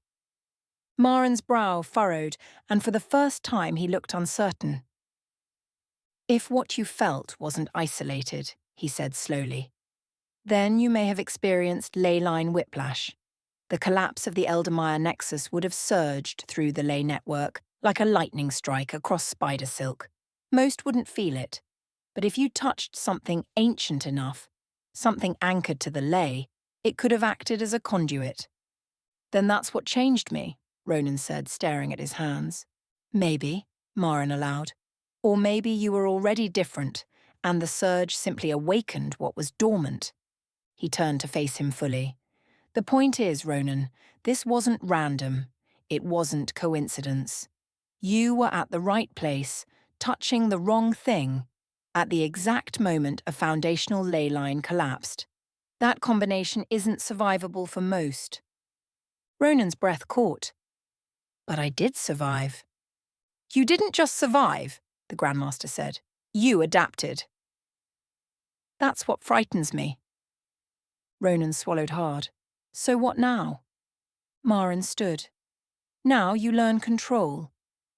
Maren's brow furrowed, and for the first time he looked uncertain. If what you felt wasn't isolated, he said slowly, then you may have experienced ley line whiplash. The collapse of the Eldermire nexus would have surged through the ley network like a lightning strike across spider silk. Most wouldn't feel it, but if you touched something ancient enough, something anchored to the ley, it could have acted as a conduit. Then that's what changed me, Ronan said, staring at his hands. Maybe, Maren allowed. Or maybe you were already different, and the surge simply awakened what was dormant. He turned to face him fully. The point is, Ronan, this wasn't random. It wasn't coincidence. You were at the right place, touching the wrong thing, at the exact moment a foundational ley line collapsed. That combination isn't survivable for most. Ronan's breath caught. But I did survive. You didn't just survive, the Grandmaster said. You adapted. That's what frightens me. Ronan swallowed hard. So what now? Maren stood. Now you learn control.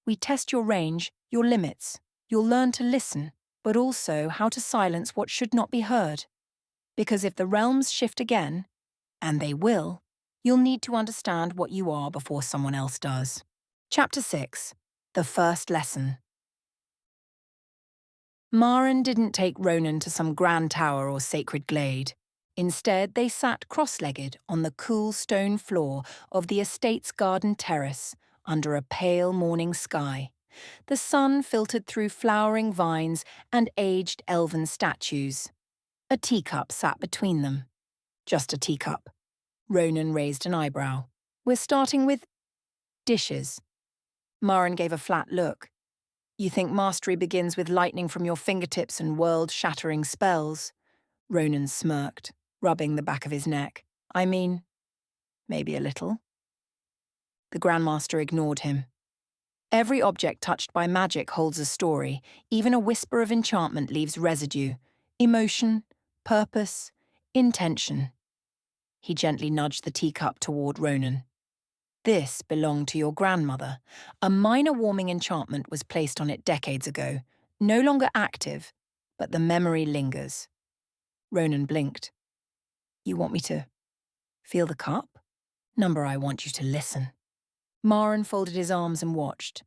We test your range, your limits. You'll learn to listen, but also how to silence what should not be heard. Because if the realms shift again, and they will, you'll need to understand what you are before someone else does. Chapter 6. The First Lesson. Maren didn't take Ronan to some grand tower or sacred glade. Instead, they sat cross-legged on the cool stone floor of the estate's garden terrace under a pale morning sky. The sun filtered through flowering vines and aged elven statues. A teacup sat between them. Just a teacup. Ronan raised an eyebrow. We're starting with dishes. Maren gave a flat look. You think mastery begins with lightning from your fingertips and world-shattering spells? Ronan smirked, rubbing the back of his neck. I mean, maybe a little. The Grandmaster ignored him. Every object touched by magic holds a story. Even a whisper of enchantment leaves residue. Emotion, purpose, intention. He gently nudged the teacup toward Ronan. This belonged to your grandmother. A minor warming enchantment was placed on it decades ago. No longer active, but the memory lingers. Ronan blinked. You want me to feel the cup? Number, I want you to listen. Maren folded his arms and watched.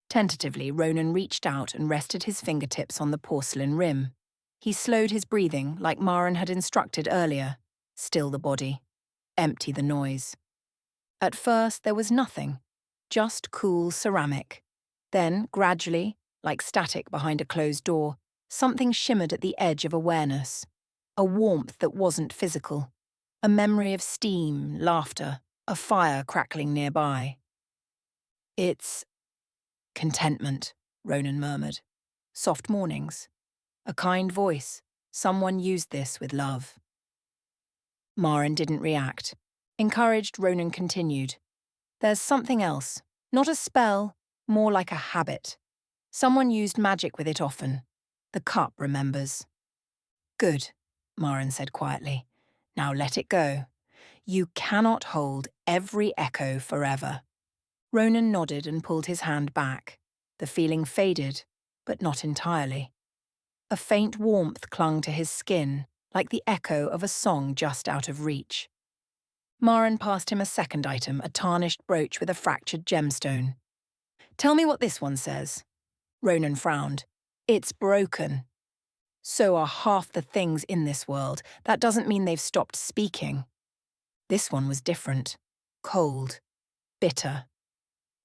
Tentatively, Ronan reached out and rested his fingertips on the porcelain rim. He slowed his breathing like Maren had instructed earlier. Still the body. Empty the noise. At first, there was nothing. Just cool ceramic. Then, gradually, like static behind a closed door, something shimmered at the edge of awareness. A warmth that wasn't physical. A memory of steam, laughter, a fire crackling nearby. It's contentment, Ronan murmured. Soft mornings. A kind voice. Someone used this with love. Maren didn't react. Encouraged, Ronan continued. There's something else. Not a spell, more like a habit. Someone used magic with it often. The cup remembers. Good, Maren said quietly. Now let it go. You cannot hold every echo forever. Ronan nodded and pulled his hand back. The feeling faded, but not entirely. A faint warmth clung to his skin, like the echo of a song just out of reach. Maren passed him a second item, a tarnished brooch with a fractured gemstone. Tell me what this one says. Ronan frowned. It's broken. So are half the things in this world. That doesn't mean they've stopped speaking. This one was different. Cold. Bitter.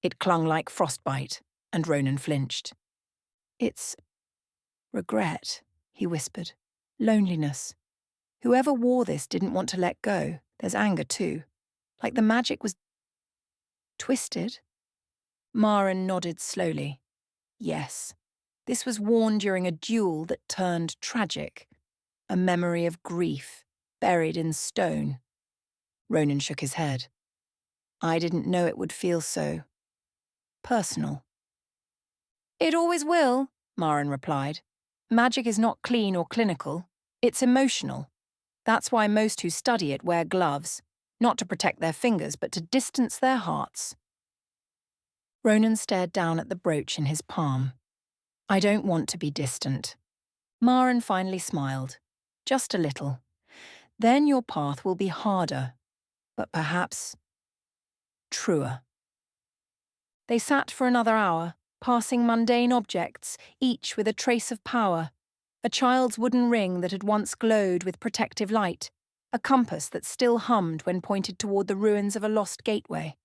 It clung like frostbite, and Ronan flinched. It's regret, he whispered. Loneliness. Whoever wore this didn't want to let go. There's anger too. Like the magic was twisted. Maren nodded slowly. Yes. This was worn during a duel that turned tragic. A memory of grief, buried in stone. Ronan shook his head. I didn't know it would feel so personal. It always will, Maren replied. Magic is not clean or clinical. It's emotional. That's why most who study it wear gloves, not to protect their fingers, but to distance their hearts. Ronan stared down at the brooch in his palm. I don't want to be distant. Maren finally smiled. Just a little. Then your path will be harder, but perhaps truer. They sat for another hour, passing mundane objects, each with a trace of power. A child's wooden ring that had once glowed with protective light, a compass that still hummed when pointed toward the ruins of a lost gateway,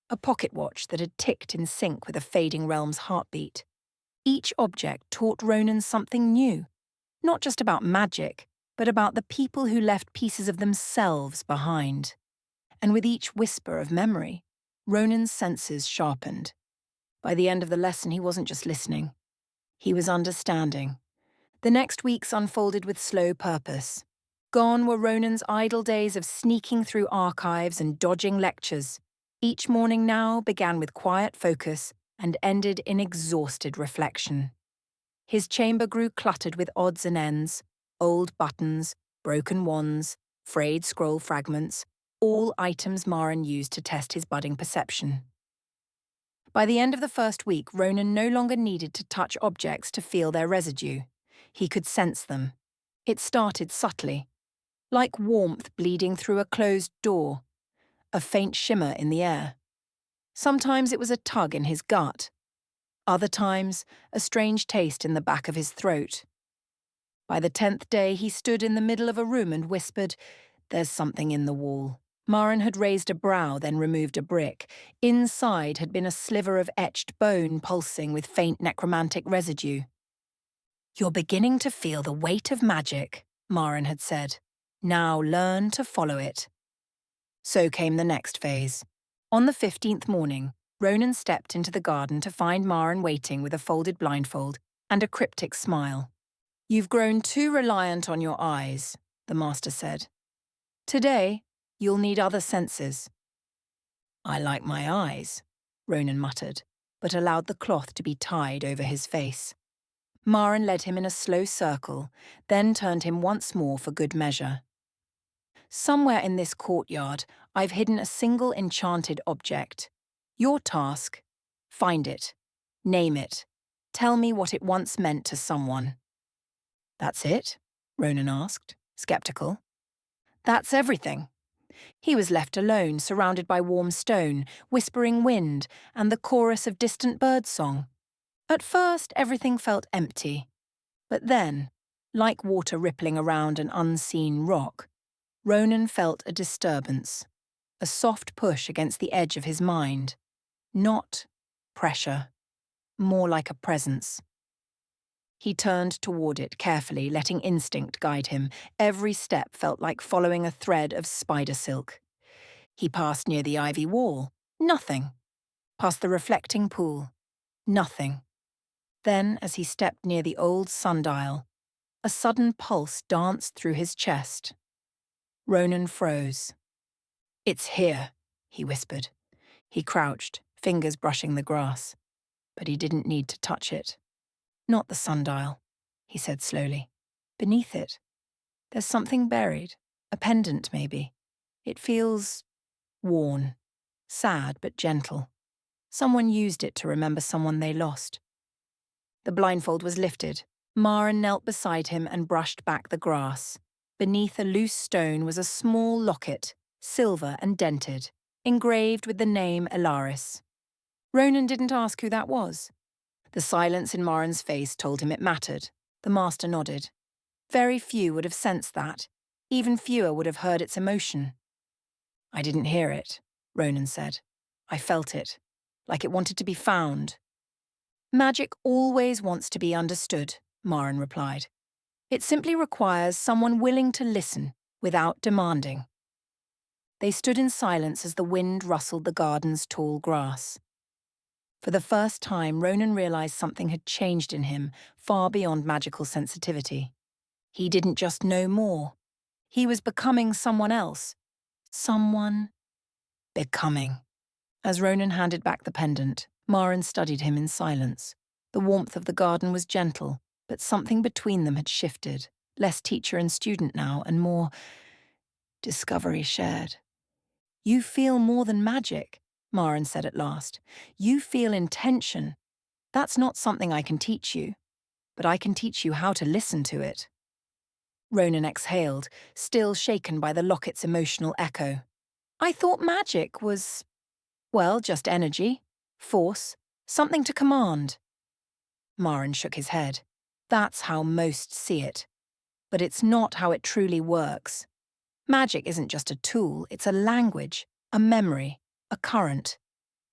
a pocket watch that had ticked in sync with a fading realm's heartbeat. Each object taught Ronan something new, not just about magic, but about the people who left pieces of themselves behind. And with each whisper of memory, Ronan's senses sharpened. By the end of the lesson, he wasn't just listening. He was understanding. The next weeks unfolded with slow purpose. Gone were Ronan's idle days of sneaking through archives and dodging lectures. Each morning now began with quiet focus and ended in exhausted reflection. His chamber grew cluttered with odds and ends, old buttons, broken wands, frayed scroll fragments, all items Maren used to test his budding perception. By the end of the first week, Ronan no longer needed to touch objects to feel their residue. He could sense them. It started subtly, like warmth bleeding through a closed door, a faint shimmer in the air. Sometimes it was a tug in his gut. Other times, a strange taste in the back of his throat. By the 10th day, he stood in the middle of a room and whispered, "There's something in the wall." Maren had raised a brow, then removed a brick. Inside had been a sliver of etched bone pulsing with faint necromantic residue. You're beginning to feel the weight of magic, Maren had said. Now learn to follow it. So came the next phase. On the 15th morning, Ronan stepped into the garden to find Maren waiting with a folded blindfold and a cryptic smile. You've grown too reliant on your eyes, the master said. Today, you'll need other senses. I like my eyes, Ronan muttered, but allowed the cloth to be tied over his face. Maren led him in a slow circle, then turned him once more for good measure. Somewhere in this courtyard, I've hidden a single enchanted object. Your task, find it, name it, tell me what it once meant to someone. That's it? Ronan asked, skeptical. That's everything. He was left alone, surrounded by warm stone, whispering wind, and the chorus of distant birdsong. At first, everything felt empty. But then, like water rippling around an unseen rock, Ronan felt a disturbance, a soft push against the edge of his mind. Not pressure, more like a presence. He turned toward it carefully, letting instinct guide him. Every step felt like following a thread of spider silk. He passed near the ivy wall. Nothing. Past the reflecting pool. Nothing. Then, as he stepped near the old sundial, a sudden pulse danced through his chest. Ronan froze. It's here, he whispered. He crouched, fingers brushing the grass. But he didn't need to touch it. Not the sundial, he said slowly. Beneath it, there's something buried, a pendant maybe. It feels worn, sad but gentle. Someone used it to remember someone they lost. The blindfold was lifted. Maren knelt beside him and brushed back the grass. Beneath a loose stone was a small locket, silver and dented, engraved with the name Elaris. Ronan didn't ask who that was. The silence in Marin's face told him it mattered. The master nodded. Very few would have sensed that. Even fewer would have heard its emotion. I didn't hear it, Ronan said. I felt it, like it wanted to be found. Magic always wants to be understood, Marin replied. It simply requires someone willing to listen without demanding. They stood in silence as the wind rustled the garden's tall grass. For the first time, Ronan realized something had changed in him far beyond magical sensitivity. He didn't just know more. He was becoming someone else. Someone becoming. As Ronan handed back the pendant, Marin studied him in silence. The warmth of the garden was gentle, but something between them had shifted. Less teacher and student now, and more discovery shared. You feel more than magic, Marin said at last. You feel intention. That's not something I can teach you, but I can teach you how to listen to it. Ronan exhaled, still shaken by the locket's emotional echo. I thought magic was, well, just energy, force, something to command. Marin shook his head. That's how most see it. But it's not how it truly works. Magic isn't just a tool, it's a language, a memory, a current.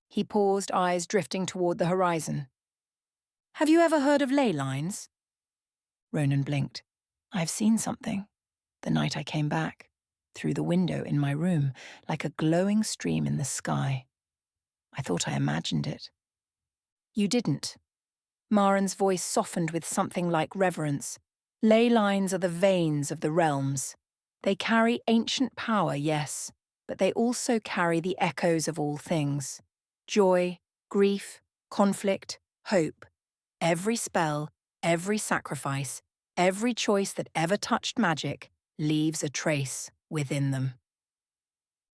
He paused, eyes drifting toward the horizon. Have you ever heard of ley lines? Ronan blinked. I've seen something. The night I came back, through the window in my room, like a glowing stream in the sky. I thought I imagined it. You didn't. Marin's voice softened with something like reverence. Ley lines are the veins of the realms. They carry ancient power, yes, but they also carry the echoes of all things. Joy, grief, conflict, hope. Every spell, every sacrifice, every choice that ever touched magic leaves a trace within them.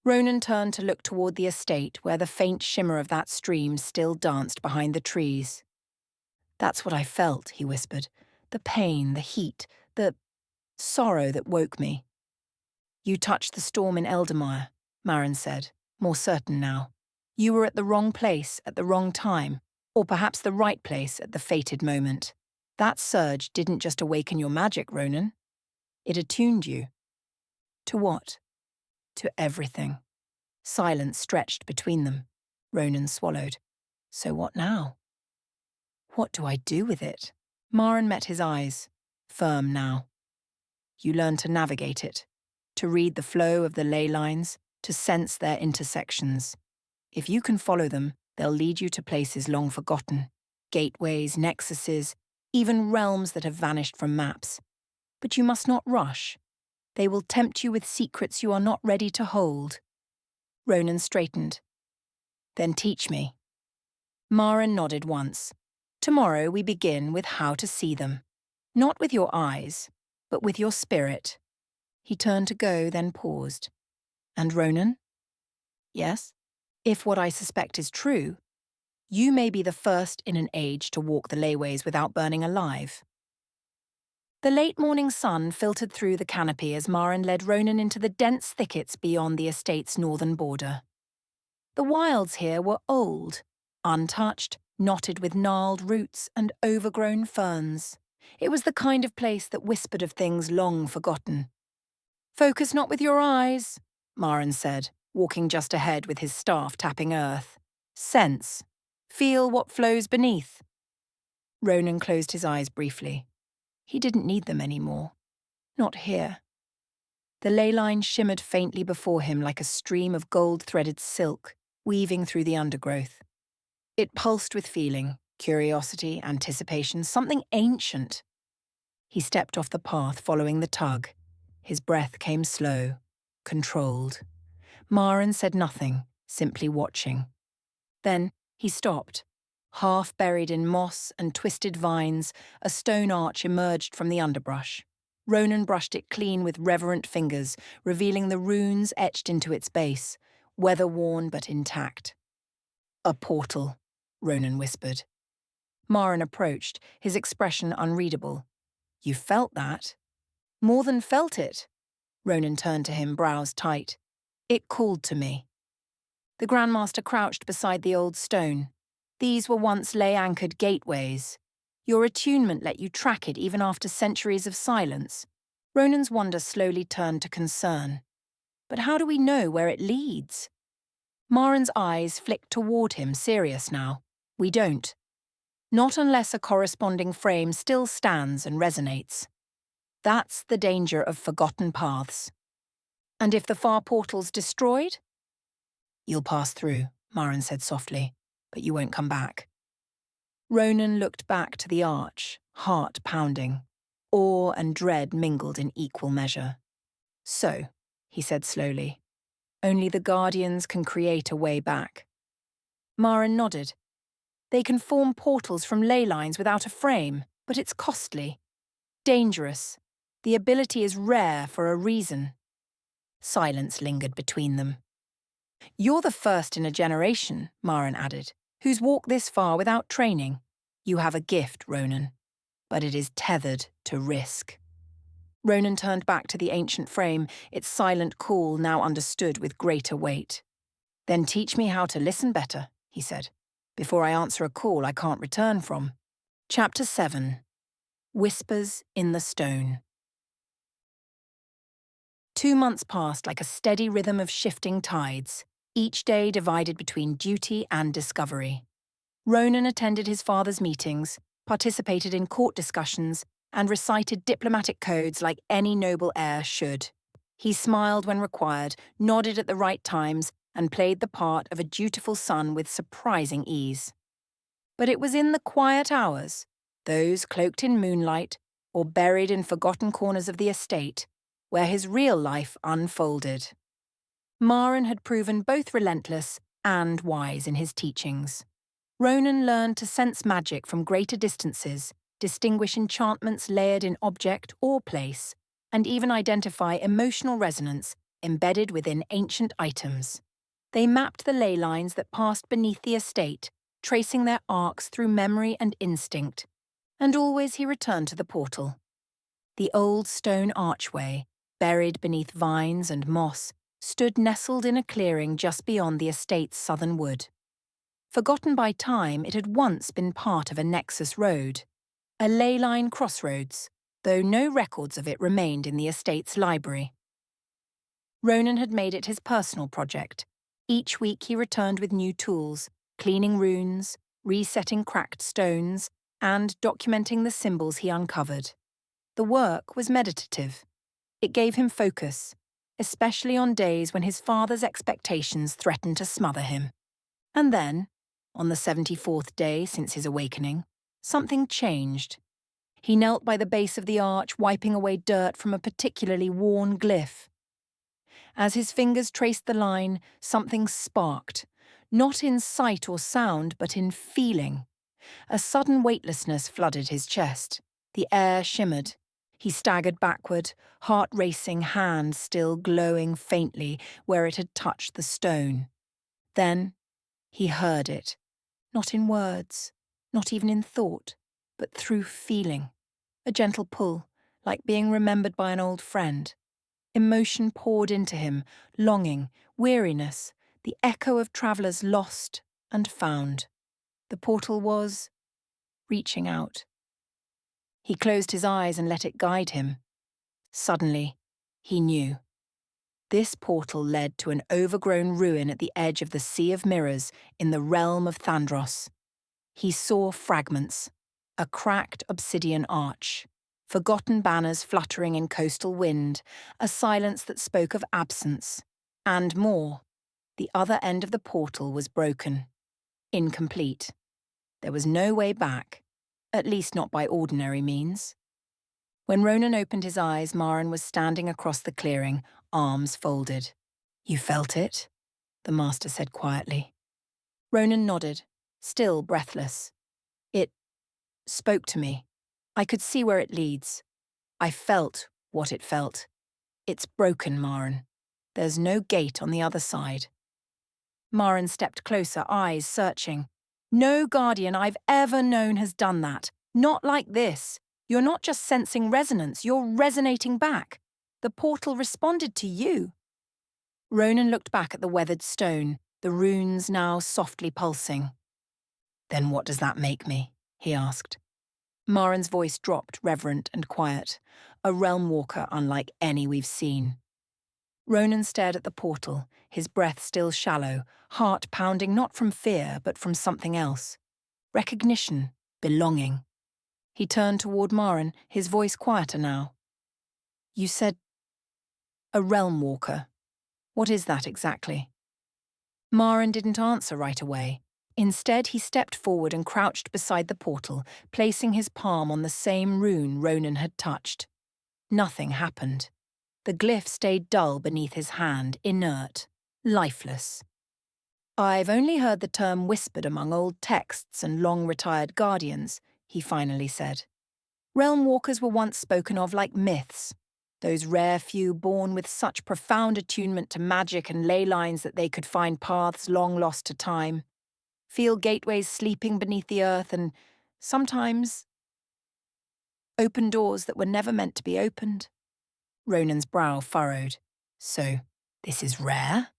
Ronan turned to look toward the estate where the faint shimmer of that stream still danced behind the trees. That's what I felt, he whispered. The pain, the heat, the sorrow that woke me. You touched the storm in Eldermire, Marin said, more certain now. You were at the wrong place at the wrong time, or perhaps the right place at the fated moment. That surge didn't just awaken your magic, Ronan. It attuned you. To what? To everything. Silence stretched between them. Ronan swallowed. So what now? What do I do with it? Marin met his eyes, firm now. You learn to navigate it, to read the flow of the ley lines, to sense their intersections. If you can follow them, they'll lead you to places long forgotten, gateways, nexuses, even realms that have vanished from maps. But you must not rush. They will tempt you with secrets you are not ready to hold. Ronan straightened. Then teach me. Marin nodded once. Tomorrow we begin with how to see them. Not with your eyes, but with your spirit. He turned to go, then paused. And Ronan? Yes? If what I suspect is true, you may be the first in an age to walk the leyways without burning alive. The late morning sun filtered through the canopy as Marin led Ronan into the dense thickets beyond the estate's northern border. The wilds here were old, untouched, knotted with gnarled roots and overgrown ferns. It was the kind of place that whispered of things long forgotten. Focus not with your eyes, Marin said, walking just ahead with his staff tapping earth. Sense. Feel what flows beneath. Ronan closed his eyes briefly. He didn't need them anymore. Not here. The ley line shimmered faintly before him like a stream of gold-threaded silk, weaving through the undergrowth. It pulsed with feeling, curiosity, anticipation, something ancient. He stepped off the path following the tug. His breath came slow, controlled. Marin said nothing, simply watching. Then he stopped. Half buried in moss and twisted vines, a stone arch emerged from the underbrush. Ronan brushed it clean with reverent fingers, revealing the runes etched into its base, weather-worn but intact. A portal, Ronan whispered. Marin approached, his expression unreadable. You felt that? More than felt it. Ronan turned to him, brows tight. It called to me. The Grandmaster crouched beside the old stone. These were once lay-anchored gateways. Your attunement let you track it even after centuries of silence. Ronan's wonder slowly turned to concern. But how do we know where it leads? Marin's eyes flicked toward him, serious now. We don't. Not unless a corresponding frame still stands and resonates. That's the danger of forgotten paths. And if the far portal's destroyed? You'll pass through, Marin said softly, but you won't come back. Ronan looked back to the arch, heart pounding. Awe and dread mingled in equal measure. So, he said slowly, only the Guardians can create a way back. Marin nodded. They can form portals from ley lines without a frame, but it's costly. Dangerous. The ability is rare for a reason. Silence lingered between them. You're the first in a generation, Marin added, who's walked this far without training. You have a gift, Ronan, but it is tethered to risk. Ronan turned back to the ancient frame, its silent call now understood with greater weight. Then teach me how to listen better, he said, before I answer a call I can't return from. Chapter 7. Whispers in the Stone. 2 months passed like a steady rhythm of shifting tides, each day divided between duty and discovery. Ronan attended his father's meetings, participated in court discussions, and recited diplomatic codes like any noble heir should. He smiled when required, nodded at the right times, and played the part of a dutiful son with surprising ease. But it was in the quiet hours, those cloaked in moonlight or buried in forgotten corners of the estate, where his real life unfolded. Marin had proven both relentless and wise in his teachings. Ronan learned to sense magic from greater distances, distinguish enchantments layered in object or place, and even identify emotional resonance embedded within ancient items. They mapped the ley lines that passed beneath the estate, tracing their arcs through memory and instinct, and always he returned to the portal. The old stone archway, buried beneath vines and moss, stood nestled in a clearing just beyond the estate's southern wood. Forgotten by time, it had once been part of a nexus road, a ley line crossroads, though no records of it remained in the estate's library. Ronan had made it his personal project. Each week he returned with new tools, cleaning runes, resetting cracked stones, and documenting the symbols he uncovered. The work was meditative. It gave him focus, especially on days when his father's expectations threatened to smother him. And then, on the 74th day since his awakening, something changed. He knelt by the base of the arch, wiping away dirt from a particularly worn glyph. As his fingers traced the line, something sparked, not in sight or sound, but in feeling. A sudden weightlessness flooded his chest. The air shimmered. He staggered backward, heart racing, hand still glowing faintly where it had touched the stone. Then he heard it, not in words, not even in thought, but through feeling. A gentle pull, like being remembered by an old friend. Emotion poured into him, longing, weariness, the echo of travellers lost and found. The portal was reaching out. He closed his eyes and let it guide him. Suddenly, he knew. This portal led to an overgrown ruin at the edge of the Sea of Mirrors in the realm of Thandros. He saw fragments, a cracked obsidian arch, forgotten banners fluttering in coastal wind, a silence that spoke of absence, and more. The other end of the portal was broken, incomplete. There was no way back, at least not by ordinary means. When Ronan opened his eyes, Marin was standing across the clearing, arms folded. "You felt it?" the master said quietly. Ronan nodded, still breathless. "It spoke to me. I could see where it leads. I felt what it felt. It's broken, Marin. There's no gate on the other side." Marin stepped closer, eyes searching. "No guardian I've ever known has done that. Not like this. You're not just sensing resonance, you're resonating back. The portal responded to you." Ronan looked back at the weathered stone, the runes now softly pulsing. "Then what does that make me?" he asked. Marin's voice dropped, reverent and quiet, a realm walker unlike any we've seen. Ronan stared at the portal, his breath still shallow, heart pounding not from fear but from something else. Recognition, belonging. He turned toward Marin, his voice quieter now. "You said a realm walker. What is that exactly?" Marin didn't answer right away. Instead, he stepped forward and crouched beside the portal, placing his palm on the same rune Ronan had touched. Nothing happened. The glyph stayed dull beneath his hand, inert, lifeless. "I've only heard the term whispered among old texts and long-retired guardians," he finally said. "Realm walkers were once spoken of like myths, those rare few born with such profound attunement to magic and ley lines that they could find paths long lost to time, feel gateways sleeping beneath the earth, and sometimes open doors that were never meant to be opened." Ronan's brow furrowed. "So, this is rare?"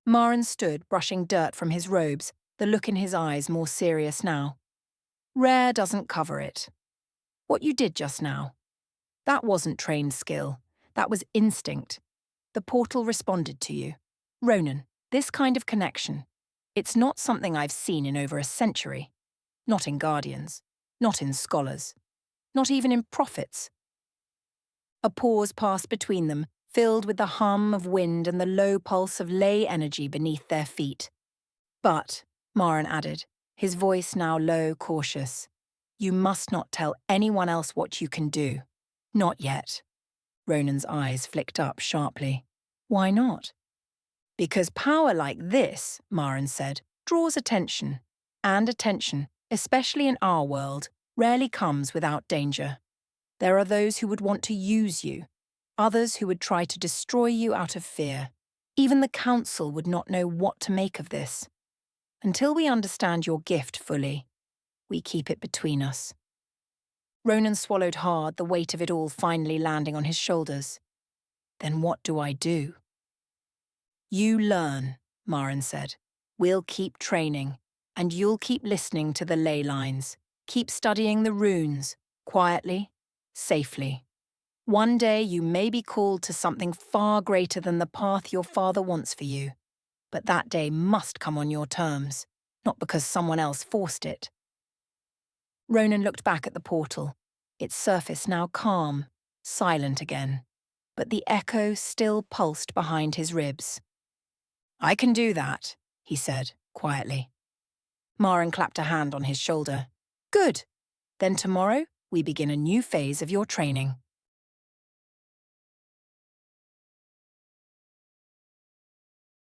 Marin stood, brushing dirt from his robes, the look in his eyes more serious now. "Rare doesn't cover it. What you did just now, that wasn't trained skill. That was instinct. The portal responded to you. Ronan, this kind of connection, it's not something I've seen in over a century. Not in guardians. Not in scholars. Not even in prophets." A pause passed between them, filled with the hum of wind and the low pulse of ley energy beneath their feet. "But," Marin added, his voice now low, cautious, "you must not tell anyone else what you can do. Not yet." Ronan's eyes flicked up sharply. "Why not?" "Because power like this," Marin said, "draws attention. And attention, especially in our world, rarely comes without danger. There are those who would want to use you, others who would try to destroy you out of fear. Even the council would not know what to make of this. Until we understand your gift fully, we keep it between us." Ronan swallowed hard, the weight of it all finally landing on his shoulders. "Then what do I do?" "You learn," Marin said. "We'll keep training, and you'll keep listening to the ley lines. Keep studying the runes, quietly, safely. One day you may be called to something far greater than the path your father wants for you. But that day must come on your terms, not because someone else forced it." Ronan looked back at the portal, its surface now calm, silent again, but the echo still pulsed behind his ribs. "I can do that," he said, quietly. Marin clapped a hand on his shoulder. "Good. Then tomorrow we begin a new phase of your training."